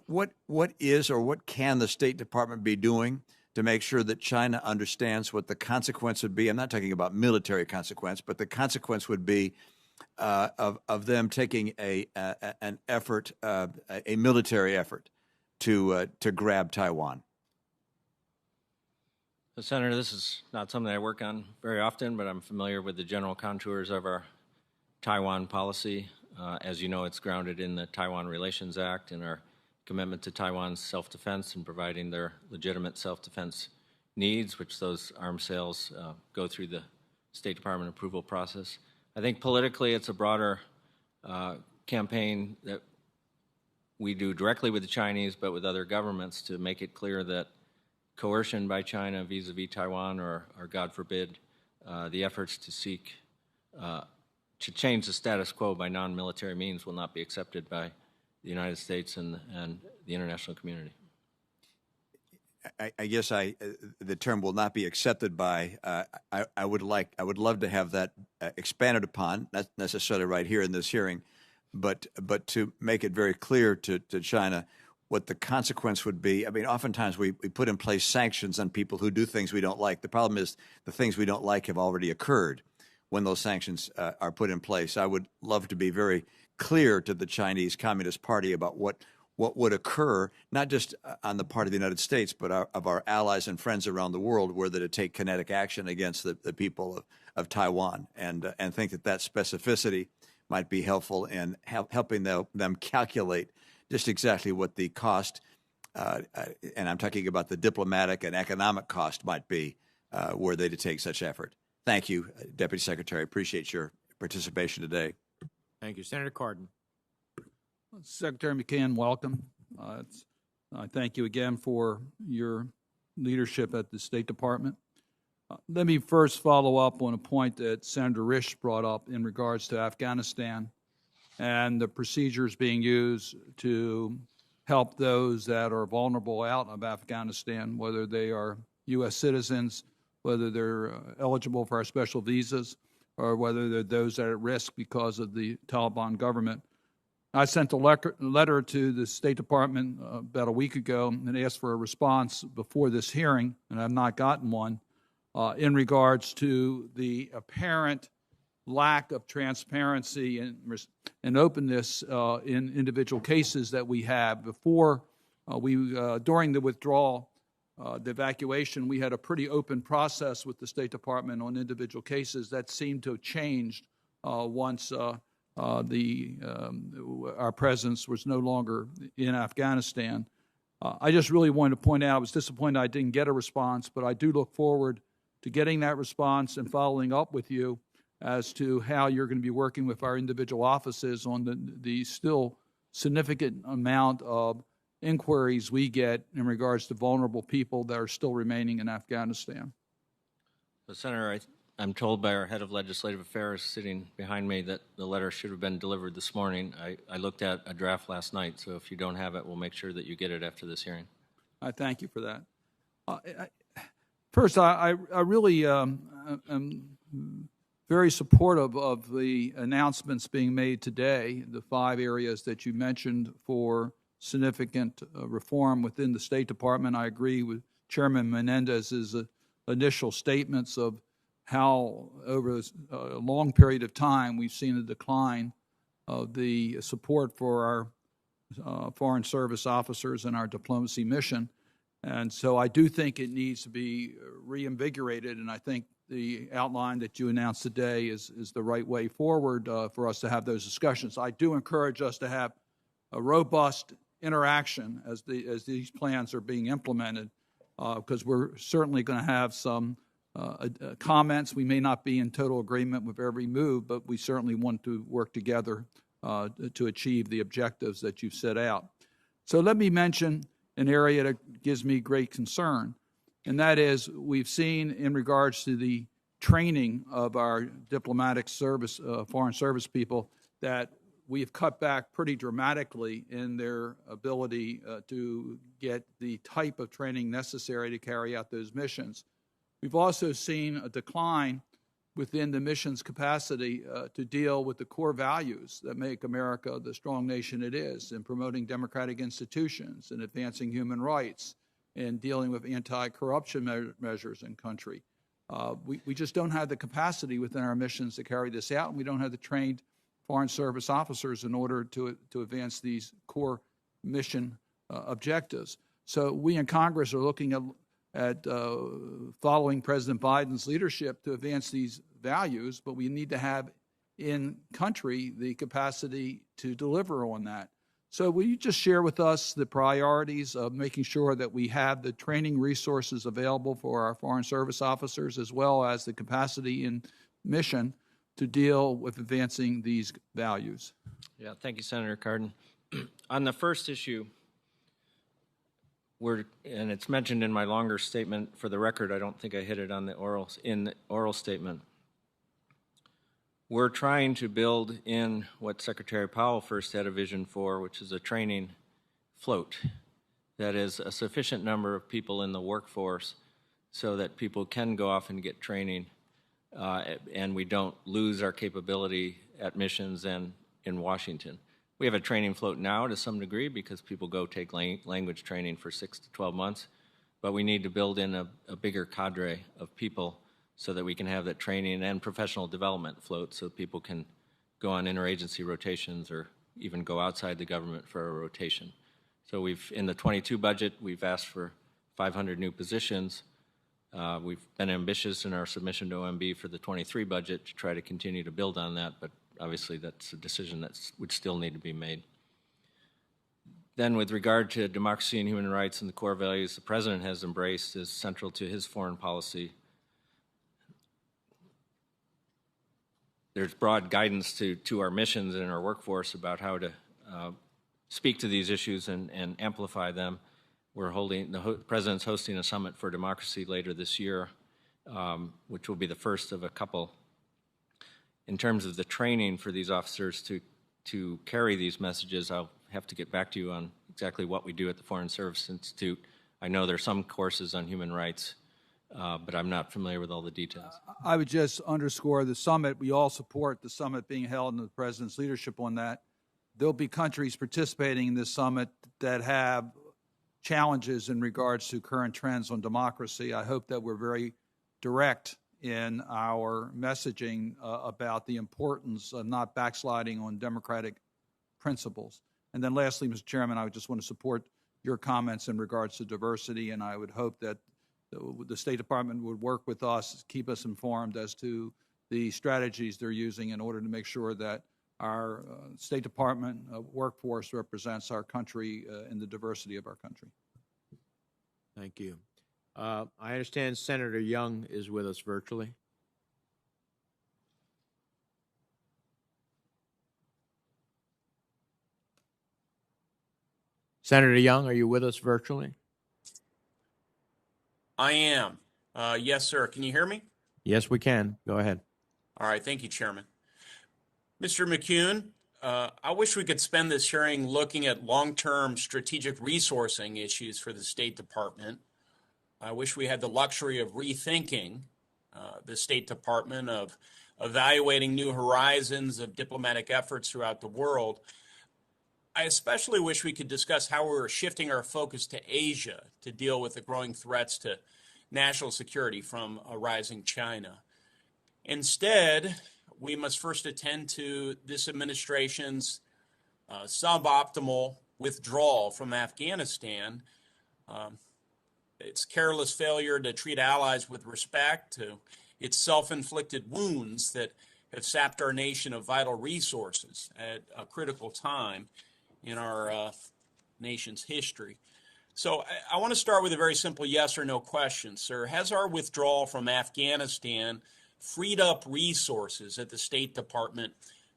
What is or what can the State Department be doing to make sure that China understands what the consequence would be? I'm not talking about military consequence, but the consequence would be of them taking an effort, a military effort, to grab Taiwan. Senator, this is not something I work on very often, but I'm familiar with the general contours of our Taiwan policy. As you know, it's grounded in the Taiwan Relations Act and our commitment to Taiwan's self-defense and providing their legitimate self-defense needs, which those arms sales go through the State Department approval process. I think politically it's a broader campaign that we do directly with the Chinese, but with other governments to make it clear that coercion by China vis-a-vis Taiwan or God forbid, the efforts to seek to change the status quo by non-military means will not be accepted by the United States and the international community. I guess the term will not be accepted by. I would love to have that expanded upon, not necessarily right here in this hearing, but to make it very clear to China what the consequence would be. I mean, oftentimes we put in place sanctions on people who do things we don't like. The problem is the things we don't like have already occurred when those sanctions are put in place. I would love to be very clear to the Chinese Communist Party about what would occur, not just on the part of the United States, but of our allies and friends around the world, were they to take kinetic action against the people of Taiwan, and think that specificity might be helpful in helping them calculate just exactly what the cost, and I'm talking about the diplomatic and economic cost, might be were they to take such effort. Thank you, Deputy Secretary. Appreciate your participation today. Thank you. Senator Cardin. Secretary McCann, welcome. I thank you again for your leadership at the State Department. Let me first follow up on a point that Senator Risch brought up in regards to Afghanistan and the procedures being used to help those that are vulnerable out of Afghanistan, whether they are U.S. citizens, whether they're eligible for our special visas, or whether they're those that are at risk because of the Taliban government. I sent a letter to the State Department about a week ago and asked for a response before this hearing, and I've not gotten one, in regards to the apparent lack of transparency and openness in individual cases that we have. Before during the withdrawal, the evacuation, we had a pretty open process with the State Department on individual cases. That seemed to have changed once our presence was no longer in Afghanistan. I just really wanted to point out, I was disappointed I didn't get a response, but I do look forward to getting that response and following up with you as to how you're going to be working with our individual offices on the still significant amount of inquiries we get in regards to vulnerable people that are still remaining in Afghanistan. So, Senator, I'm told by our head of legislative affairs sitting behind me that the letter should have been delivered this morning. I looked at a draft last night, so if you don't have it, we'll make sure that you get it after this hearing. I thank you for that. First, I really am very supportive of the announcements being made today, the 5 areas that you mentioned for significant reform within the State Department. I agree with Chairman Menendez's initial statements of how over a long period of time we've seen a decline of the support for our Foreign Service officers and our diplomacy mission. And so I do think it needs to be reinvigorated, and I think the outline that you announced today is the right way forward for us to have those discussions. I do encourage us to have a robust interaction as these plans are being implemented, because we're certainly going to have some comments. We may not be in total agreement with every move, but we certainly want to work together to achieve the objectives that you've set out. So let me mention an area that gives me great concern, and that is we've seen in regards to the training of our diplomatic service, foreign service people, that we've cut back pretty dramatically in their ability to get the type of training necessary to carry out those missions. We've also seen a decline within the mission's capacity to deal with the core values that make America the strong nation it is, in promoting democratic institutions and advancing human rights and dealing with anti-corruption measures in country. We just don't have the capacity within our missions to carry this out, and we don't have the trained Foreign Service officers in order to advance these core mission objectives. So we in Congress are looking at following President Biden's leadership to advance these values, but we need to have in country the capacity to deliver on that. So will you just share with us the priorities of making sure that we have the training resources available for our Foreign Service officers, as well as the capacity in mission to deal with advancing these values? Yeah, thank you, Senator Cardin. On the first issue, and it's mentioned in my longer statement. For the record, I don't think I hit it on the oral statement. We're trying to build in what Secretary Powell first had a vision for, which is a training float that is a sufficient number of people in the workforce so that people can go off and get training, and we don't lose our capability at missions and in Washington. We have a training float now to some degree because people go take language training for 6 to 12 months, but we need to build in a bigger cadre of people so that we can have that training and professional development float so people can go on interagency rotations or even go outside the government for a rotation. So in the 22 budget, we've asked for 500 new positions. We've been ambitious in our submission to OMB for the 23 budget to try to continue to build on that, but obviously that's a decision that would still need to be made. Then with regard to democracy and human rights and the core values the President has embraced as central to his foreign policy, there's broad guidance to our missions and our workforce about how to speak to these issues and amplify them. The President's hosting a summit for democracy later this year, which will be the first of a couple. In terms of the training for these officers to carry these messages, I'll have to get back to you on exactly what we do at the Foreign Service Institute. I know there are some courses on human rights, but I'm not familiar with all the details. I would just underscore the summit. We all support the summit being held and the President's leadership on that. there'll be countries participating in this summit that have challenges in regards to current trends on democracy. I hope that we're very direct in our messaging about the importance of not backsliding on democratic principles. And then lastly, Mr. Chairman, I would just want to support your comments in regards to diversity, and I would hope that the State Department would work with us, keep us informed as to the strategies they're using in order to make sure that our State Department workforce represents our country and the diversity of our country. Thank you. I understand Senator Young is with us virtually. Senator Young, are you with us virtually? I am. Yes, sir. Can you hear me? Yes, we can. Go ahead. All right. Thank you, Chairman. Mr. McCune, I wish we could spend this hearing looking at long-term strategic resourcing issues for the State Department. I wish we had the luxury of rethinking the State Department, of evaluating new horizons of diplomatic efforts throughout the world. I especially wish we could discuss how we're shifting our focus to Asia to deal with the growing threats to national security from a rising China. Instead, we must first attend to this administration's suboptimal withdrawal from Afghanistan, its careless failure to treat allies with respect, to its self-inflicted wounds that have sapped our nation of vital resources at a critical time in our nation's history. So I want to start with a very simple yes or no question, sir. Has our withdrawal from Afghanistan freed up resources at the State Department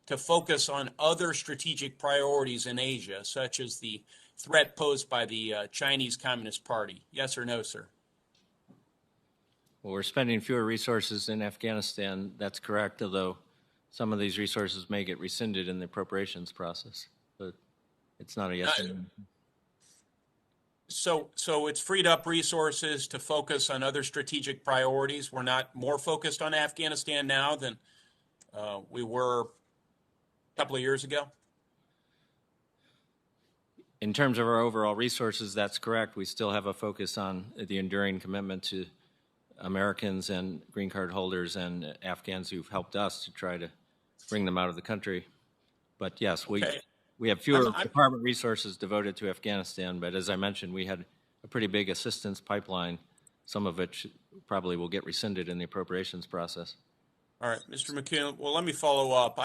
to focus on other strategic priorities in Asia, such as the threat posed by the Chinese Communist Party? Yes or no, sir? Well, we're spending fewer resources in Afghanistan. That's correct, although some of these resources may get rescinded in the appropriations process. But it's not a yes or no. So it's freed up resources to focus on other strategic priorities. We're not more focused on Afghanistan now than we were a couple of years ago? In terms of our overall resources, that's correct. We still have a focus on the enduring commitment to Americans and green card holders and Afghans who've helped us to try to bring them out of the country. But yes, we have fewer department resources devoted to Afghanistan, but as I mentioned, we had a pretty big assistance pipeline, some of which probably will get rescinded in the appropriations process. All right, Mr. McKeon, well, let me follow up.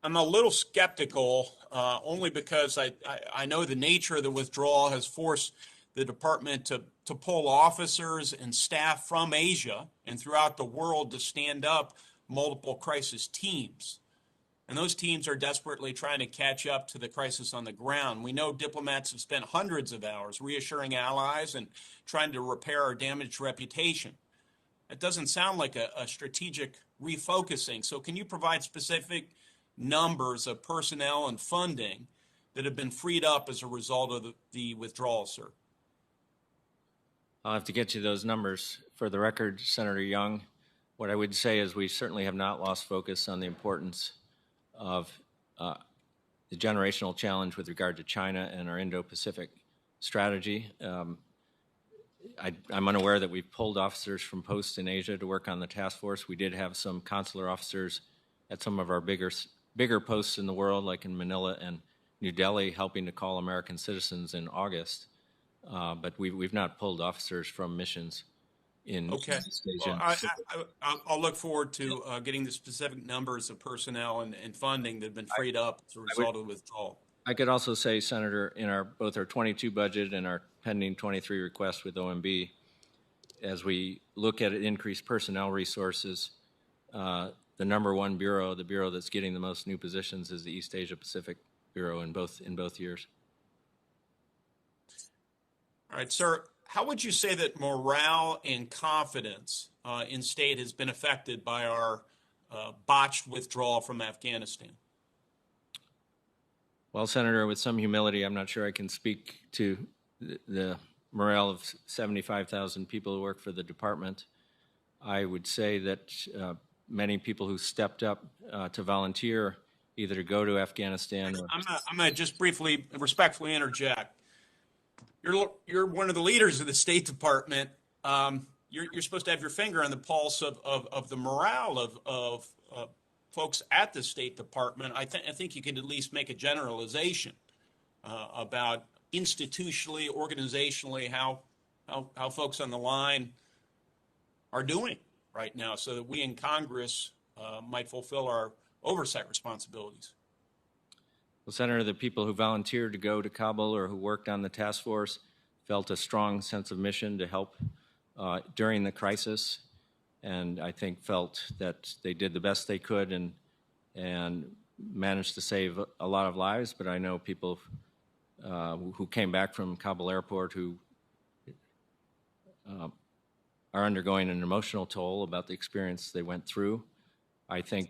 I'm a little skeptical, only because I know the nature of the withdrawal has forced the department to pull officers and staff from Asia and throughout the world to stand up multiple crisis teams. And those teams are desperately trying to catch up to the crisis on the ground. We know diplomats have spent hundreds of hours reassuring allies and trying to repair our damaged reputation. It doesn't sound like a strategic refocusing. So can you provide specific numbers of personnel and funding that have been freed up as a result of the withdrawal, sir? I'll have to get you those numbers. For the record, Senator Young, what I would say is we certainly have not lost focus on the importance of the generational challenge with regard to China and our Indo-Pacific strategy. I'm unaware that we've pulled officers from posts in Asia to work on the task force. We did have some consular officers at some of our bigger posts in the world, like in Manila and New Delhi, helping to call American citizens in August. But we've not pulled officers from missions in East Asia. Well, I'll look forward to getting the specific numbers of personnel and funding that have been freed up as a result of the withdrawal. I could also say, Senator, in both our 22 budget and our pending 23 request with OMB, as we look at increased personnel resources, the number one bureau, the bureau that's getting the most new positions, is the East Asia Pacific Bureau in both years. All right, sir. How would you say that morale and confidence in state has been affected by our botched withdrawal from Afghanistan? Well, Senator, with some humility, I'm not sure I can speak to the morale of 75,000 people who work for the department. I would say that many people who stepped up to volunteer either to go to Afghanistan or I'm gonna just briefly, respectfully interject. You're one of the leaders of the State Department. You're supposed to have your finger on the pulse of the morale of folks at the State Department. I think you could at least make a generalization about institutionally, organizationally, how folks on the line are doing right now, so that we in Congress might fulfill our oversight responsibilities. Well, Senator, the people who volunteered to go to Kabul or who worked on the task force felt a strong sense of mission to help during the crisis, and I think felt that they did the best they could and managed to save a lot of lives. But I know people who came back from Kabul airport who are undergoing an emotional toll about the experience they went through. I think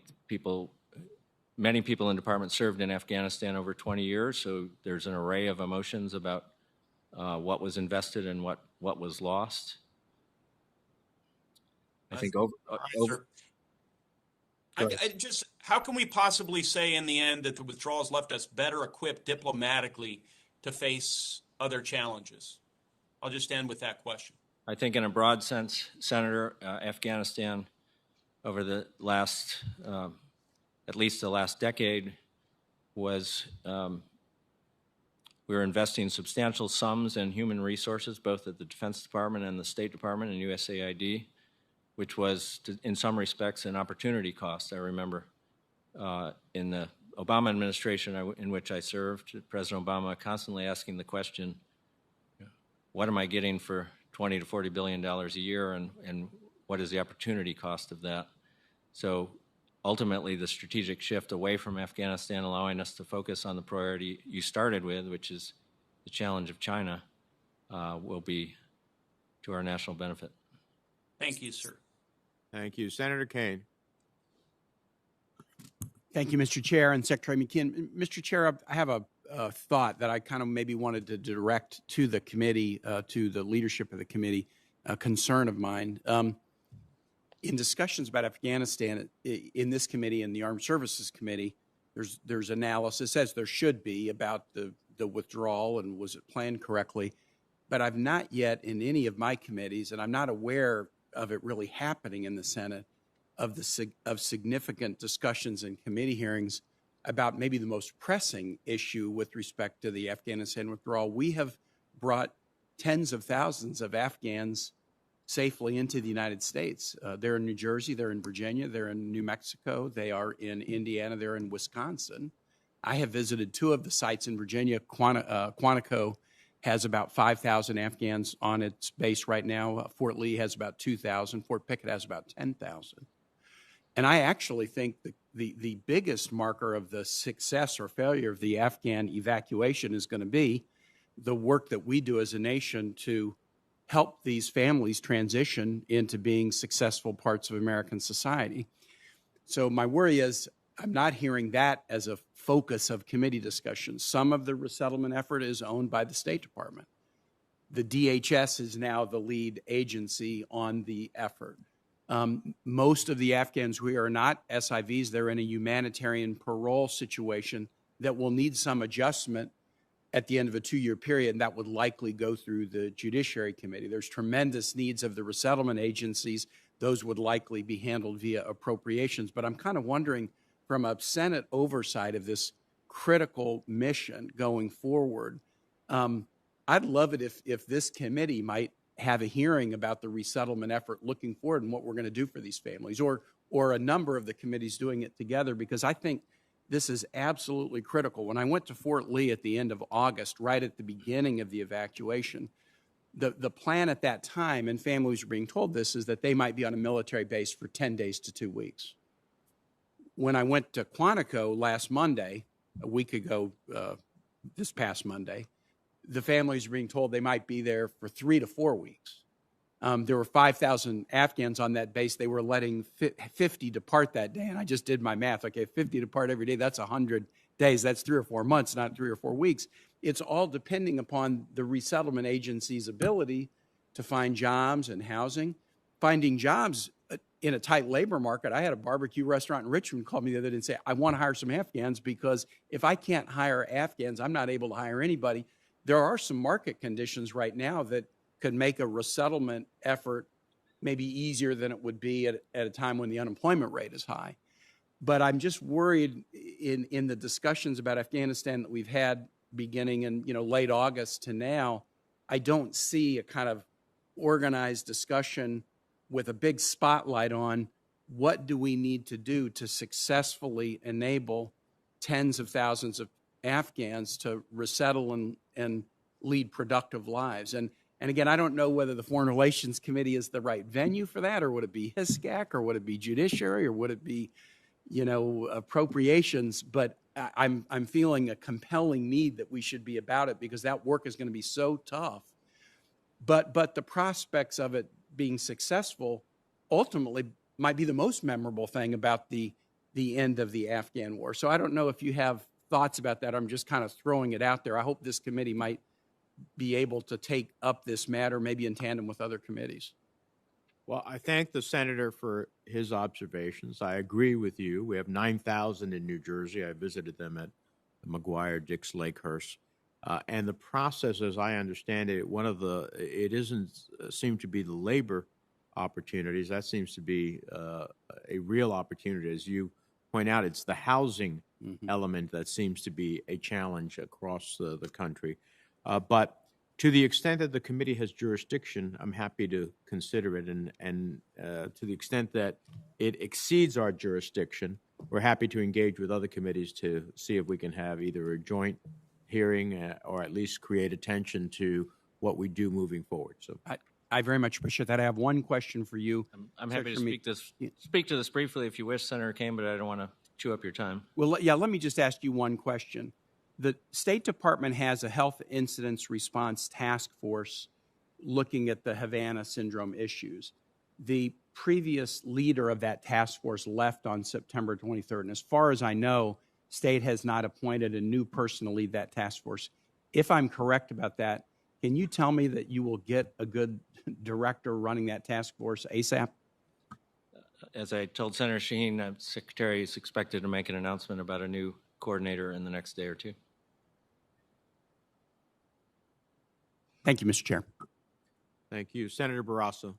many people in the department served in Afghanistan over 20 years, so there's an array of emotions about what was invested and what was lost. I think how can we possibly say in the end that the withdrawals left us better equipped diplomatically to face other challenges? I'll just end with that question. I think in a broad sense, Senator, Afghanistan over the last, at least the last decade, was we were investing substantial sums in human resources, both at the Defense Department and the State Department and USAID, which was, in some respects, an opportunity cost. I remember in the Obama administration in which I served, President Obama constantly asking the question, what am I getting for $20 to $40 billion a year, and what is the opportunity cost of that? So ultimately, the strategic shift away from Afghanistan, allowing us to focus on the priority you started with, which is the challenge of China, will be to our national benefit. Thank you, sir. Thank you. Senator Kane. Thank you, Mr. Chair and Secretary McKeon. Mr. Chair, I have a thought that I kind of maybe wanted to direct to the committee, to the leadership of the committee, a concern of mine. In discussions about Afghanistan in this committee and the Armed Services Committee, there's analysis, as there should be, about the withdrawal and was it planned correctly. But I've not yet in any of my committees, and I'm not aware of it really happening in the Senate, of significant discussions in committee hearings about maybe the most pressing issue with respect to the Afghanistan withdrawal. We have brought tens of thousands of Afghans safely into the United States. They're in New Jersey, they're in Virginia, they're in New Mexico, they are in Indiana, they're in Wisconsin. I have visited two of the sites in Virginia. Quantico has about 5,000 Afghans on its base right now. Fort Lee has about 2,000. Fort Pickett has about 10,000. And I actually think the biggest marker of the success or failure of the Afghan evacuation is going to be the work that we do as a nation to help these families transition into being successful parts of American society. So my worry is I'm not hearing that as a focus of committee discussions. Some of the resettlement effort is owned by the State Department. The DHS is now the lead agency on the effort. Most of the Afghans who are not SIVs, they're in a humanitarian parole situation that will need some adjustment at the end of a 2-year period, and that would likely go through the Judiciary Committee. There's tremendous needs of the resettlement agencies. Those would likely be handled via appropriations. But I'm kind of wondering, from a Senate oversight of this critical mission going forward, I'd love it if this committee might have a hearing about the resettlement effort looking forward and what we're going to do for these families, or a number of the committees doing it together, because I think this is absolutely critical. When I went to Fort Lee at the end of August, right at the beginning of the evacuation, the plan at that time, and families were being told this, is that they might be on a military base for 10 days to 2 weeks. When I went to Quantico last Monday, a week ago, this past Monday, the families were being told they might be there for 3 to 4 weeks. There were 5,000 Afghans on that base. They were letting 50 depart that day, and I just did my math. Okay, 50 depart every day, that's 100 days. That's 3 or 4 months, not 3 or 4 weeks. It's all depending upon the resettlement agency's ability to find jobs and housing. Finding jobs in a tight labor market. I had a barbecue restaurant in Richmond call me the other day and say, I want to hire some Afghans because if I can't hire Afghans, I'm not able to hire anybody. There are some market conditions right now that could make a resettlement effort maybe easier than it would be at a time when the unemployment rate is high. But I'm just worried in the discussions about Afghanistan that we've had beginning in late August to now, I don't see a kind of organized discussion with a big spotlight on what do we need to do to successfully enable tens of thousands of Afghans to resettle and lead productive lives. And again, I don't know whether the Foreign Relations Committee is the right venue for that, or would it be HISCAC, or would it be Judiciary, or would it be, appropriations? But I'm feeling a compelling need that we should be about it because that work is going to be so tough. But the prospects of it being successful ultimately might be the most memorable thing about the end of the Afghan war. So I don't know if you have thoughts about that. I'm just kind of throwing it out there. I hope this committee might be able to take up this matter, maybe in tandem with other committees. Well, I thank the senator for his observations. I agree with you. We have 9,000 in New Jersey. I visited them at McGuire, Dix, Lakehurst. And the process, as I understand it, it doesn't seem to be the labor opportunities. That seems to be a real opportunity. As you point out, it's the housing element that seems to be a challenge across the country. But to the extent that the committee has jurisdiction, I'm happy to consider it. And to the extent that it exceeds our jurisdiction, we're happy to engage with other committees to see if we can have either a joint hearing or at least create attention to what we do moving forward. So I very much appreciate that. I have one question for you. I'm happy to speak to this briefly if you wish, Senator Kane, but I don't want to chew up your time. Well, yeah, let me just ask you one question. The State Department has a health incidents response task force looking at the Havana syndrome issues. The previous leader of that task force left on September 23rd, and as far as I know, State has not appointed a new person to lead that task force. If I'm correct about that, can you tell me that you will get a good director running that task force ASAP? As I told Senator Shaheen, the Secretary is expected to make an announcement about a new coordinator in the next day or two. Thank you, Mr. Chair. thank you. Senator Barrasso.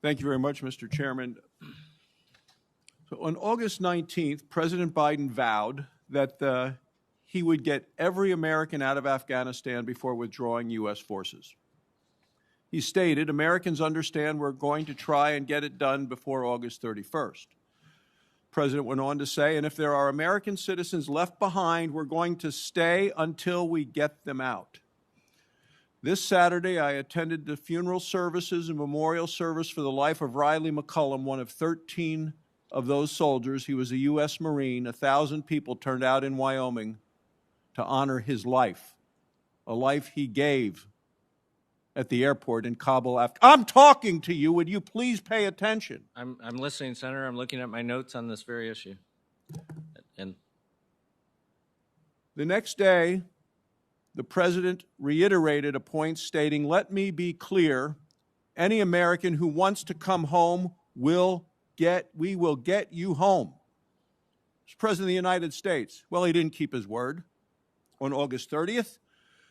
Thank you very much, Mr. Chairman. So on August 19th, President Biden vowed that he would get every American out of Afghanistan before withdrawing U.S. forces. He stated, Americans understand we're going to try and get it done before August 31st. The President went on to say, and if there are American citizens left behind, we're going to stay until we get them out. This Saturday, I attended the funeral services and memorial service for the life of Riley McCullum, one of 13 of those soldiers. He was a U.S. Marine. 1,000 people turned out in Wyoming to honor his life, a life he gave at the airport in Kabul. I'm talking to you. Would you please pay attention? I'm listening, Senator. I'm looking at my notes on this very issue. And the next day, the President reiterated a point stating, let me be clear, any American who wants to come home we will get you home. As President of the United States, well, he didn't keep his word. On August 30th,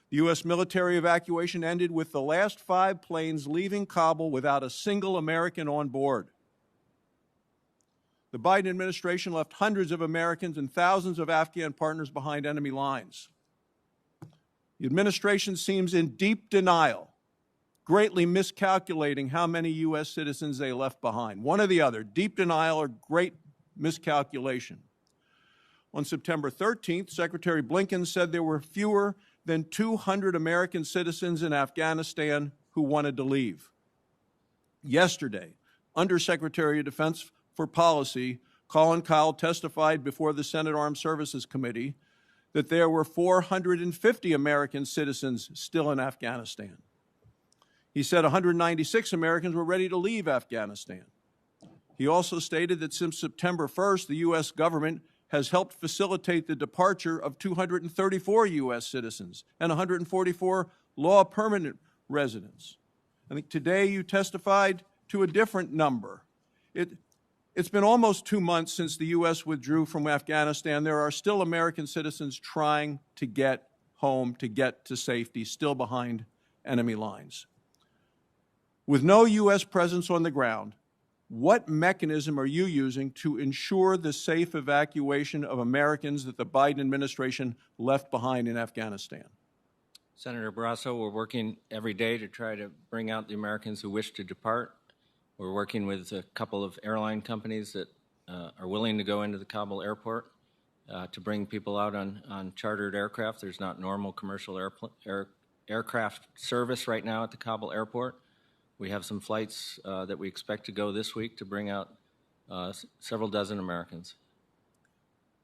the U.S. military evacuation ended with the last 5 planes leaving Kabul without a single American on board. The Biden administration left hundreds of Americans and thousands of Afghan partners behind enemy lines. The administration seems in deep denial, greatly miscalculating how many U.S. citizens they left behind. One or the other, deep denial or great miscalculation. On September 13th, Secretary Blinken said there were fewer than 200 American citizens in Afghanistan who wanted to leave. Yesterday, Undersecretary of Defense for Policy Colin Powell testified before the Senate Armed Services Committee that there were 450 American citizens still in Afghanistan. He said 196 Americans were ready to leave Afghanistan. He also stated that since September 1st, the U.S. government has helped facilitate the departure of 234 U.S. citizens and 144 law permanent residents. I think today you testified to a different number, It's been almost 2 months since the U.S. withdrew from Afghanistan. There are still American citizens trying to get home, to get to safety, still behind enemy lines. With no U.S. presence on the ground, what mechanism are you using to ensure the safe evacuation of Americans that the Biden administration left behind in Afghanistan? Senator Barrasso, we're working every day to try to bring out the Americans who wish to depart. We're working with a couple of airline companies that are willing to go into the Kabul airport to bring people out on chartered aircraft. There's not normal commercial aircraft service right now at the Kabul airport. We have some flights that we expect to go this week to bring out several dozen Americans.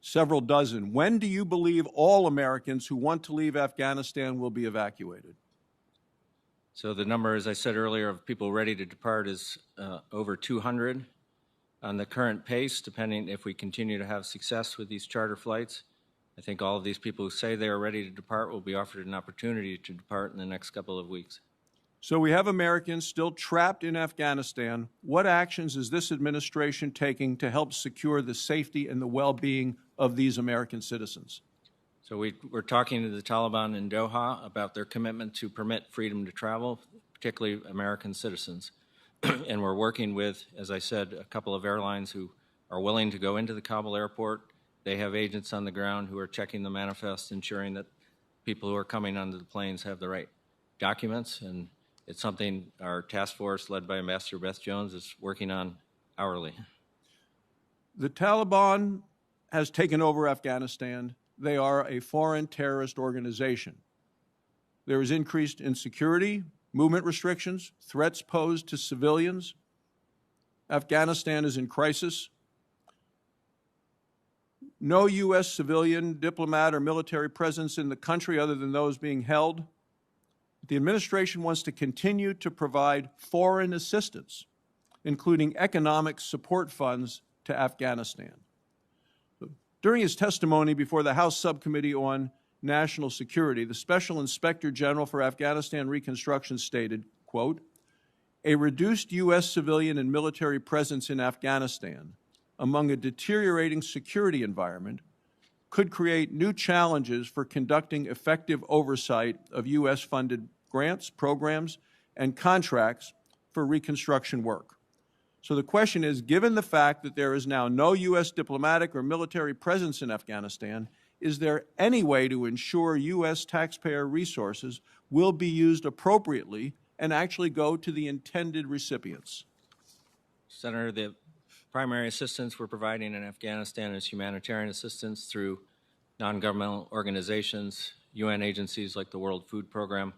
Several dozen. When do you believe all Americans who want to leave Afghanistan will be evacuated? So the number, as I said earlier, of people ready to depart is over 200 on the current pace, depending if we continue to have success with these charter flights. I think all of these people who say they are ready to depart will be offered an opportunity to depart in the next couple of weeks. So we have Americans still trapped in Afghanistan. What actions is this administration taking to help secure the safety and the well-being of these American citizens? So we're talking to the Taliban in Doha about their commitment to permit freedom to travel, particularly American citizens. And we're working with, as I said, a couple of airlines who are willing to go into the Kabul airport. They have agents on the ground who are checking the manifest, ensuring that people who are coming onto the planes have the right documents. And it's something our task force, led by Ambassador Beth Jones, is working on hourly. The Taliban has taken over Afghanistan. They are a foreign terrorist organization. There is increased insecurity, movement restrictions, threats posed to civilians. Afghanistan is in crisis. No U.S. civilian, diplomat, or military presence in the country other than those being held. The administration wants to continue to provide foreign assistance, including economic support funds to Afghanistan. During his testimony before the House Subcommittee on National Security, the Special Inspector General for Afghanistan Reconstruction stated, quote, "A reduced U.S. civilian and military presence in Afghanistan among a deteriorating security environment could create new challenges for conducting effective oversight of U.S.-funded grants, programs, and contracts for reconstruction work." So the question is, given the fact that there is now no U.S. diplomatic or military presence in Afghanistan, is there any way to ensure U.S. taxpayer resources will be used appropriately and actually go to the intended recipients? Senator, the primary assistance we're providing in Afghanistan is humanitarian assistance through non-governmental organizations, UN agencies like the World Food Program.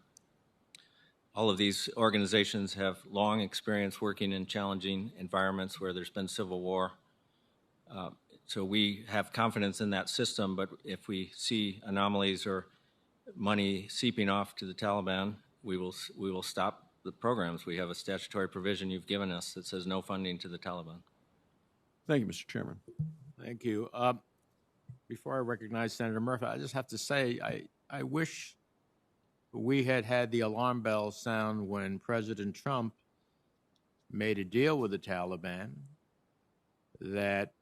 All of these organizations have long experience working in challenging environments where there's been civil war. So we have confidence in that system, but if we see anomalies or money seeping off to the Taliban, we will stop the programs. We have a statutory provision you've given us that says no funding to the Taliban. Thank you, Mr. Chairman. Thank you. Before I recognize Senator Murphy, I just have to say I wish we had had the alarm bells sound when President Trump made a deal with the Taliban that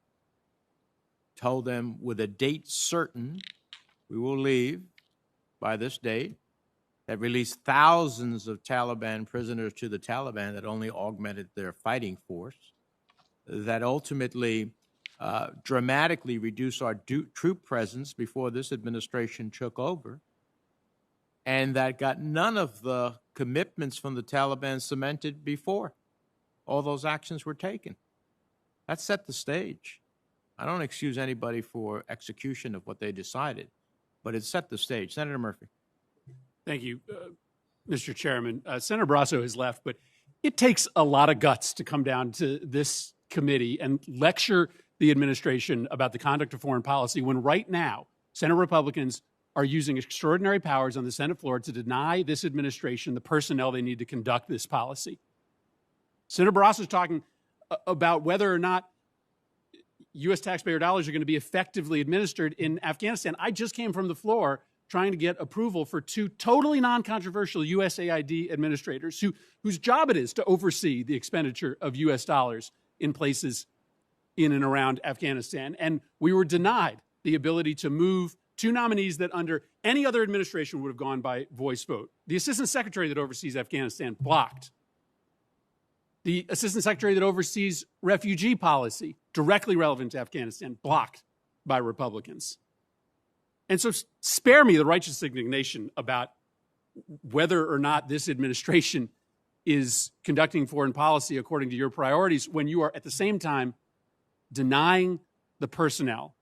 told them with a date certain, we will leave by this date, that released thousands of Taliban prisoners to the Taliban that only augmented their fighting force, that ultimately dramatically reduced our troop presence before this administration took over, and that got none of the commitments from the Taliban cemented before all those actions were taken. That set the stage. I don't excuse anybody for execution of what they decided, but it set the stage. Senator Murphy. Thank you, Mr. Chairman. Senator Barrasso has left, but it takes a lot of guts to come down to this committee and lecture the administration about the conduct of foreign policy when right now Senate Republicans are using extraordinary powers on the Senate floor to deny this administration the personnel they need to conduct this policy. Senator Barrasso is talking about whether or not U.S. taxpayer dollars are going to be effectively administered in Afghanistan. I just came from the floor trying to get approval for two totally non-controversial USAID administrators whose job it is to oversee the expenditure of U.S. dollars in places in and around Afghanistan. And we were denied the ability to move two nominees that under any other administration would have gone by voice vote. The assistant secretary that oversees Afghanistan blocked. The assistant secretary that oversees refugee policy, directly relevant to Afghanistan, blocked by Republicans. And so spare me the righteous indignation about whether or not this administration is conducting foreign policy according to your priorities when you are at the same time denying the personnel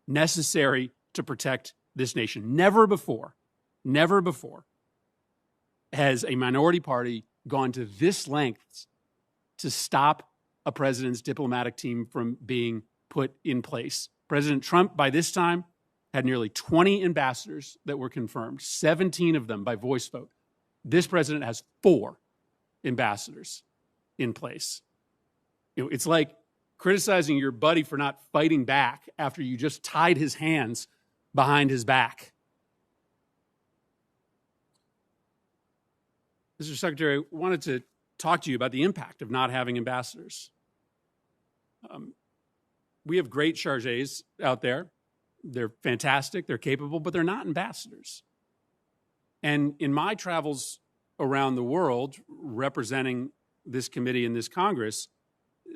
necessary to protect this nation. Never before has a minority party gone to this length to stop a president's diplomatic team from being put in place. President Trump, by this time, had nearly 20 ambassadors that were confirmed, 17 of them by voice vote. This president has 4 ambassadors in place. You know, it's like criticizing your buddy for not fighting back after you just tied his hands behind his back. Mr. Secretary, I wanted to talk to you about the impact of not having ambassadors. We have great chargés out there. They're fantastic, they're capable, but they're not ambassadors. And in my travels around the world representing this committee and this Congress,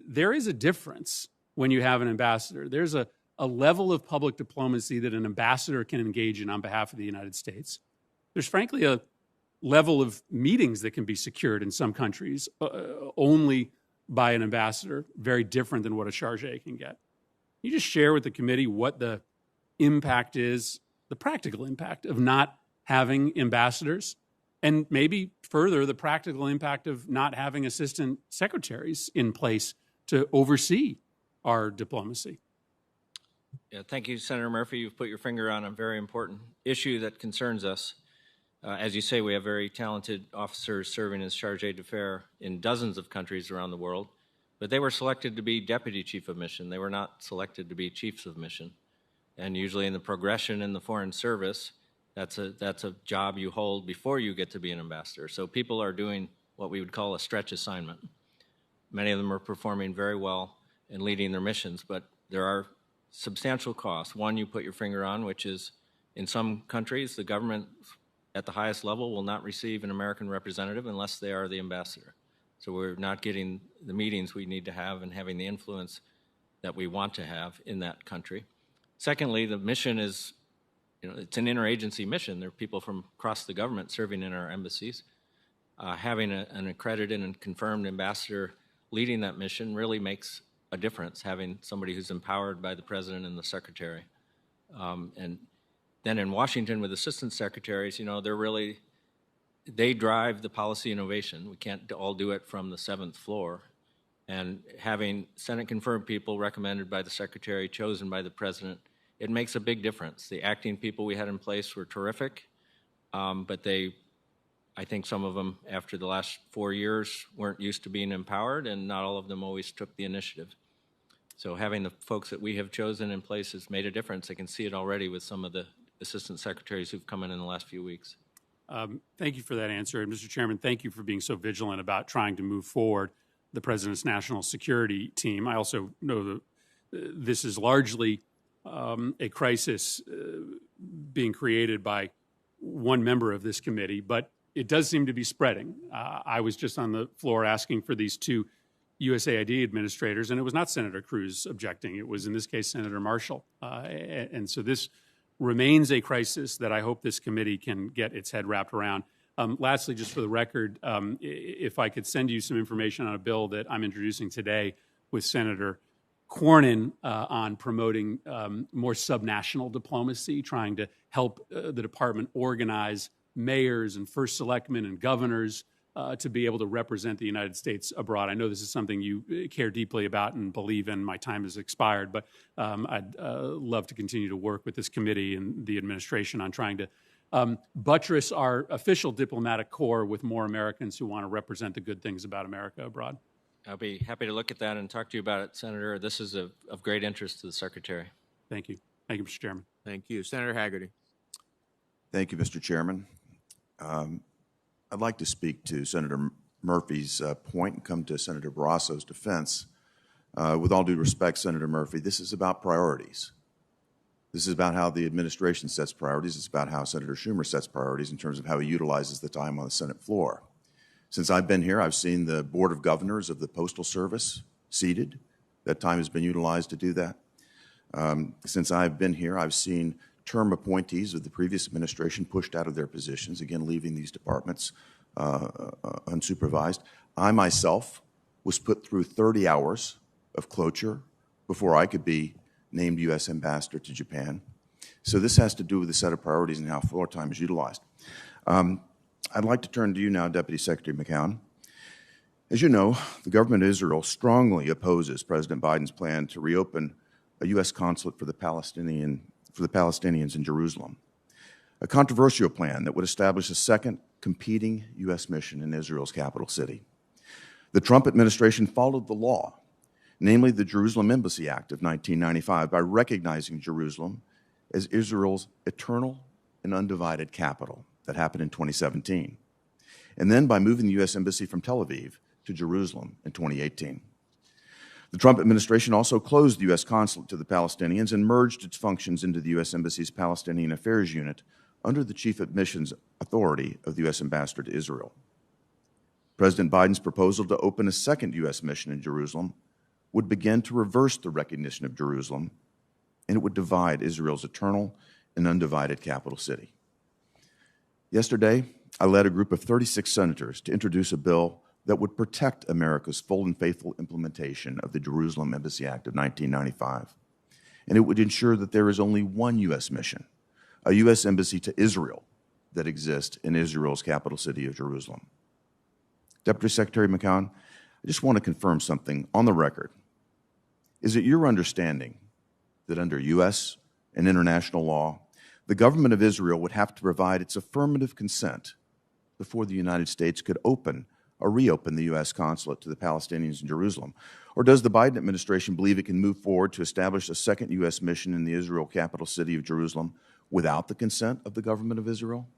there is a difference when you have an ambassador. There's a level of public diplomacy that an ambassador can engage in on behalf of the United States. There's frankly a level of meetings that can be secured in some countries only by an ambassador, very different than what a chargé can get. Can you just share with the committee what the impact is, the practical impact of not having ambassadors, and maybe further the practical impact of not having assistant secretaries in place to oversee our diplomacy? Yeah, thank you, Senator Murphy. You've put your finger on a very important issue that concerns us. As you say, we have very talented officers serving as chargé d'affaires in dozens of countries around the world, but they were selected to be deputy chief of mission. They were not selected to be chiefs of mission. And usually in the progression in the Foreign Service, that's a job you hold before you get to be an ambassador. So people are doing what we would call a stretch assignment. Many of them are performing very well and leading their missions, but there are substantial costs. One you put your finger on, which is in some countries, the government at the highest level will not receive an American representative unless they are the ambassador. So we're not getting the meetings we need to have and having the influence that we want to have in that country. Secondly, the mission is, it's an interagency mission. There are people from across the government serving in our embassies. Having an accredited and confirmed ambassador leading that mission really makes a difference, having somebody who's empowered by the president and the secretary. And then in Washington with assistant secretaries, they drive the policy innovation. We can't all do it from the 7th floor. And having Senate-confirmed people recommended by the secretary, chosen by the president, it makes a big difference. The acting people we had in place were terrific, but I think some of them, after the last 4 years, weren't used to being empowered, and not all of them always took the initiative. So having the folks that we have chosen in place has made a difference. I can see it already with some of the assistant secretaries who've come in the last few weeks. Thank you for that answer. And Mr. Chairman, thank you for being so vigilant about trying to move forward the President's national security team. I also know that this is largely a crisis being created by one member of this committee, but it does seem to be spreading. I was just on the floor asking for these 2 USAID administrators, and it was not Senator Cruz objecting. It was, in this case, Senator Marshall. And so this remains a crisis that I hope this committee can get its head wrapped around. Lastly, just for the record, if I could send you some information on a bill that I'm introducing today with Senator Cornyn on promoting more subnational diplomacy, trying to help the department organize mayors and first selectmen and governors to be able to represent the United States abroad. I know this is something you care deeply about and believe in. My time has expired, but I'd love to continue to work with this committee and the administration on trying to buttress our official diplomatic corps with more Americans who want to represent the good things about America abroad. I'll be happy to look at that and talk to you about it, Senator. This is of great interest to the Secretary. Thank you. Thank you, Mr. Chairman. Thank you. Senator Hagerty. Thank you, Mr. Chairman. I'd like to speak to Senator Murphy's point and come to Senator Barrasso's defense. With all due respect, Senator Murphy, this is about priorities. This is about how the administration sets priorities. It's about how Senator Schumer sets priorities in terms of how he utilizes the time on the Senate floor. Since I've been here, I've seen the Board of Governors of the Postal Service seated. That time has been utilized to do that. Since I've been here, I've seen term appointees of the previous administration pushed out of their positions, again, leaving these departments unsupervised. I myself was put through 30 hours of cloture before I could be named U.S. Ambassador to Japan. So this has to do with the set of priorities and how floor time is utilized. I'd like to turn to you now, Deputy Secretary McCown. As you know, the government of Israel strongly opposes President Biden's plan to reopen a U.S. consulate for the Palestinians in Jerusalem, a controversial plan that would establish a second competing U.S. mission in Israel's capital city. The Trump administration followed the law, namely the Jerusalem Embassy Act of 1995, by recognizing Jerusalem as Israel's eternal and undivided capital. That happened in 2017. And then by moving the U.S. Embassy from Tel Aviv to Jerusalem in 2018. The Trump administration also closed the U.S. consulate to the Palestinians and merged its functions into the U.S. Embassy's Palestinian Affairs Unit under the chief admissions authority of the U.S. ambassador to Israel. President Biden's proposal to open a second U.S. mission in Jerusalem would begin to reverse the recognition of Jerusalem, and it would divide Israel's eternal and undivided capital city. Yesterday, I led a group of 36 senators to introduce a bill that would protect America's full and faithful implementation of the Jerusalem Embassy Act of 1995. And it would ensure that there is only one U.S. mission, a U.S. embassy to Israel, that exists in Israel's capital city of Jerusalem. Deputy Secretary McCown, I just want to confirm something on the record. Is it your understanding that under U.S. and international law, the government of Israel would have to provide its affirmative consent before the United States could open or reopen the U.S. consulate to the Palestinians in Jerusalem? Or does the Biden administration believe it can move forward to establish a second U.S. mission in the Israel capital city of Jerusalem without the consent of the government of Israel?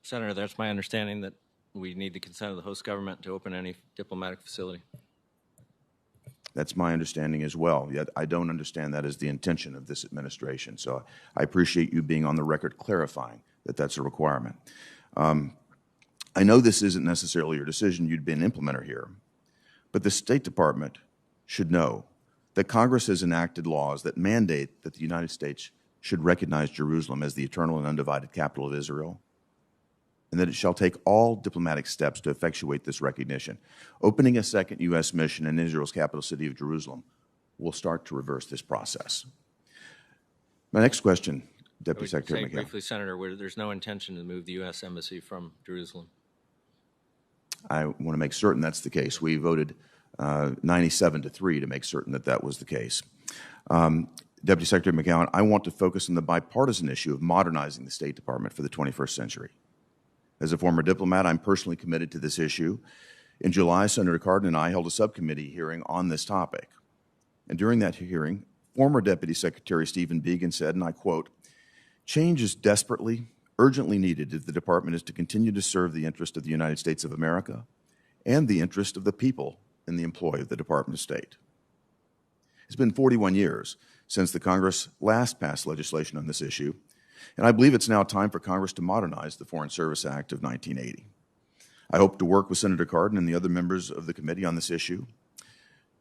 Senator, that's my understanding, that we need the consent of the host government to open any diplomatic facility. That's my understanding as well. Yet I don't understand that as the intention of this administration. So I appreciate you being on the record clarifying that that's a requirement. I know this isn't necessarily your decision. You'd be an implementer here. But the State Department should know that Congress has enacted laws that mandate that the United States should recognize Jerusalem as the eternal and undivided capital of Israel, and that it shall take all diplomatic steps to effectuate this recognition. Opening a second U.S. mission in Israel's capital city of Jerusalem will start to reverse this process. My next question, Deputy Secretary McCown. Briefly, Senator, there's no intention to move the U.S. Embassy from Jerusalem. I want to make certain that's the case. We voted 97-3 to make certain that that was the case. Deputy Secretary McCown, I want to focus on the bipartisan issue of modernizing the State Department for the 21st century. As a former diplomat, I'm personally committed to this issue. In July, Senator Cardin and I held a subcommittee hearing on this topic. And during that hearing, former Deputy Secretary Stephen Biegun said, and I quote, "Change is desperately, urgently needed if the department is to continue to serve the interest of the United States of America and the interest of the people in the employ of the Department of State." It's been 41 years since the Congress last passed legislation on this issue, and I believe it's now time for Congress to modernize the Foreign Service Act of 1980. I hope to work with Senator Cardin and the other members of the committee on this issue.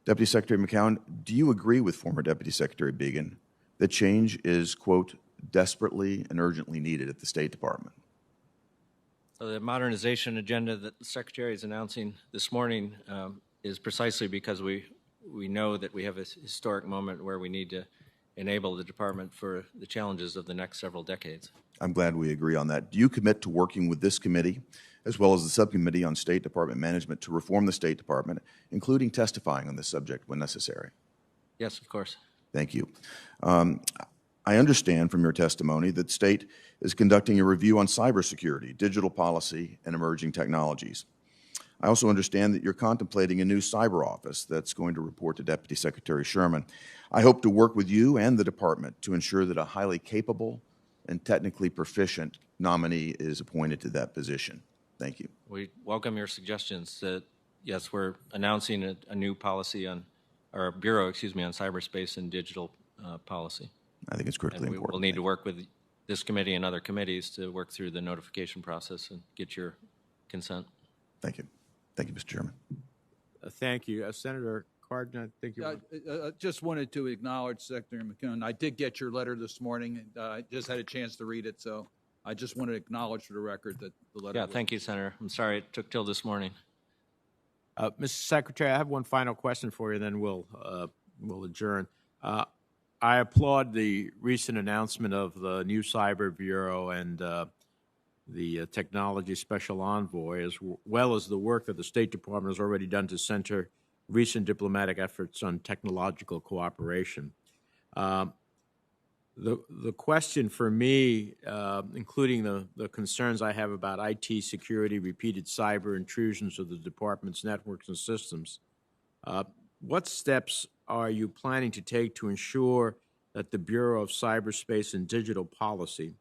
Deputy Secretary McCown, do you agree with former Deputy Secretary Biegun that change is, quote, desperately and urgently needed at the State Department? So the modernization agenda that the Secretary is announcing this morning is precisely because we know that we have a historic moment where we need to enable the department for the challenges of the next several decades. I'm glad we agree on that. Do you commit to working with this committee, as well as the Subcommittee on State Department Management, to reform the State Department, including testifying on this subject when necessary? Yes, of course. Thank you. I understand from your testimony that State is conducting a review on cybersecurity, digital policy, and emerging technologies. I also understand that you're contemplating a new cyber office that's going to report to Deputy Secretary Sherman. I hope to work with you and the department to ensure that a highly capable and technically proficient nominee is appointed to that position. Thank you. We welcome your suggestions that, yes, we're announcing a new policy on, or a bureau, excuse me, on cyberspace and digital policy. I think it's critically And we important. will need to work with this committee and other committees to work through the notification process and get your consent. Thank you. Thank you, Mr. Chairman. Thank you. Senator Cardin, I think you I just wanted to acknowledge Secretary McCune. I did get your letter this morning. And I just had a chance to read it, so I just want to acknowledge for the record that the letter. Yeah, thank you, Senator. I'm sorry it took till this morning. Mr. Secretary, I have one final question for you, then we'll adjourn. I applaud the recent announcement of the new Cyber Bureau and the Technology Special Envoy, as well as the work that the State Department has already done to center recent diplomatic efforts on technological cooperation. The question for me, including the concerns I have about IT security, repeated cyber intrusions of the department's networks and systems, what steps are you planning to take to ensure that the Bureau of Cyberspace and Digital Policy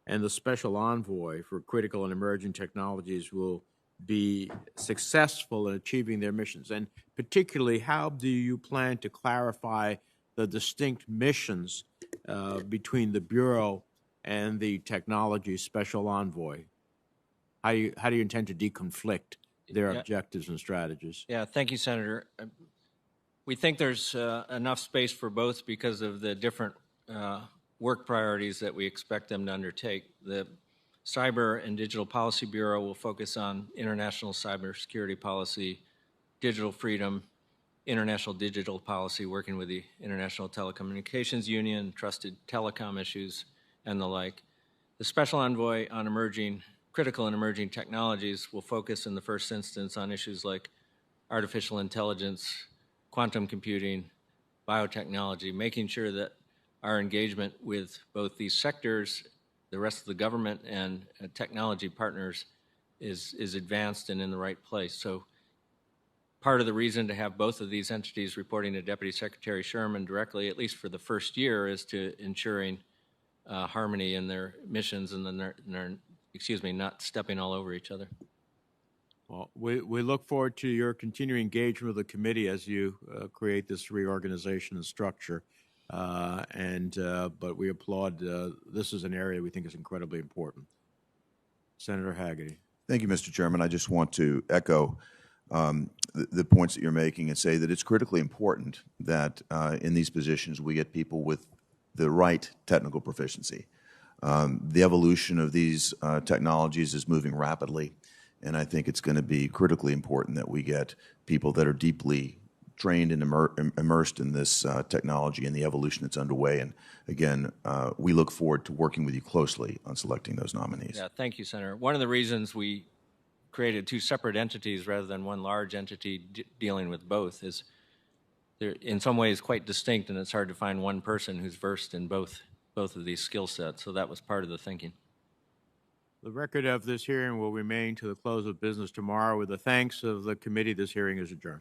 and the Special Envoy for Critical and Emerging Technologies will be successful in achieving their missions? And particularly, how do you plan to clarify the distinct missions between the Bureau and the Technology Special Envoy? How do you intend to deconflict their objectives and strategies? Yeah, thank you, Senator. We think there's enough space for both because of the different work priorities that we expect them to undertake. The Cyber and Digital Policy Bureau will focus on international cybersecurity policy, digital freedom, international digital policy, working with the International Telecommunications Union, trusted telecom issues, and the like. The Special Envoy on critical and emerging technologies will focus in the first instance on issues like artificial intelligence, quantum computing, biotechnology, making sure that our engagement with both these sectors, the rest of the government, and technology partners is advanced and in the right place. So part of the reason to have both of these entities reporting to Deputy Secretary Sherman directly, at least for the first year, is to ensuring harmony in their missions and then not stepping all over each other. Well, we look forward to your continuing engagement with the committee as you create this reorganization and structure. But we applaud, this is an area we think is incredibly important. Senator Hagerty. Thank you, Mr. Chairman. I just want to echo the points that you're making and say that it's critically important that in these positions we get people with the right technical proficiency. The evolution of these technologies is moving rapidly, and I think it's going to be critically important that we get people that are deeply trained and immersed in this technology and the evolution that's underway. And again, we look forward to working with you closely on selecting those nominees. Yeah, thank you, Senator. One of the reasons we created two separate entities rather than one large entity dealing with both is they're in some ways quite distinct, and it's hard to find one person who's versed in both of these skill sets. So that was part of the thinking. The record of this hearing will remain to the close of business tomorrow. With the thanks of the committee, this hearing is adjourned.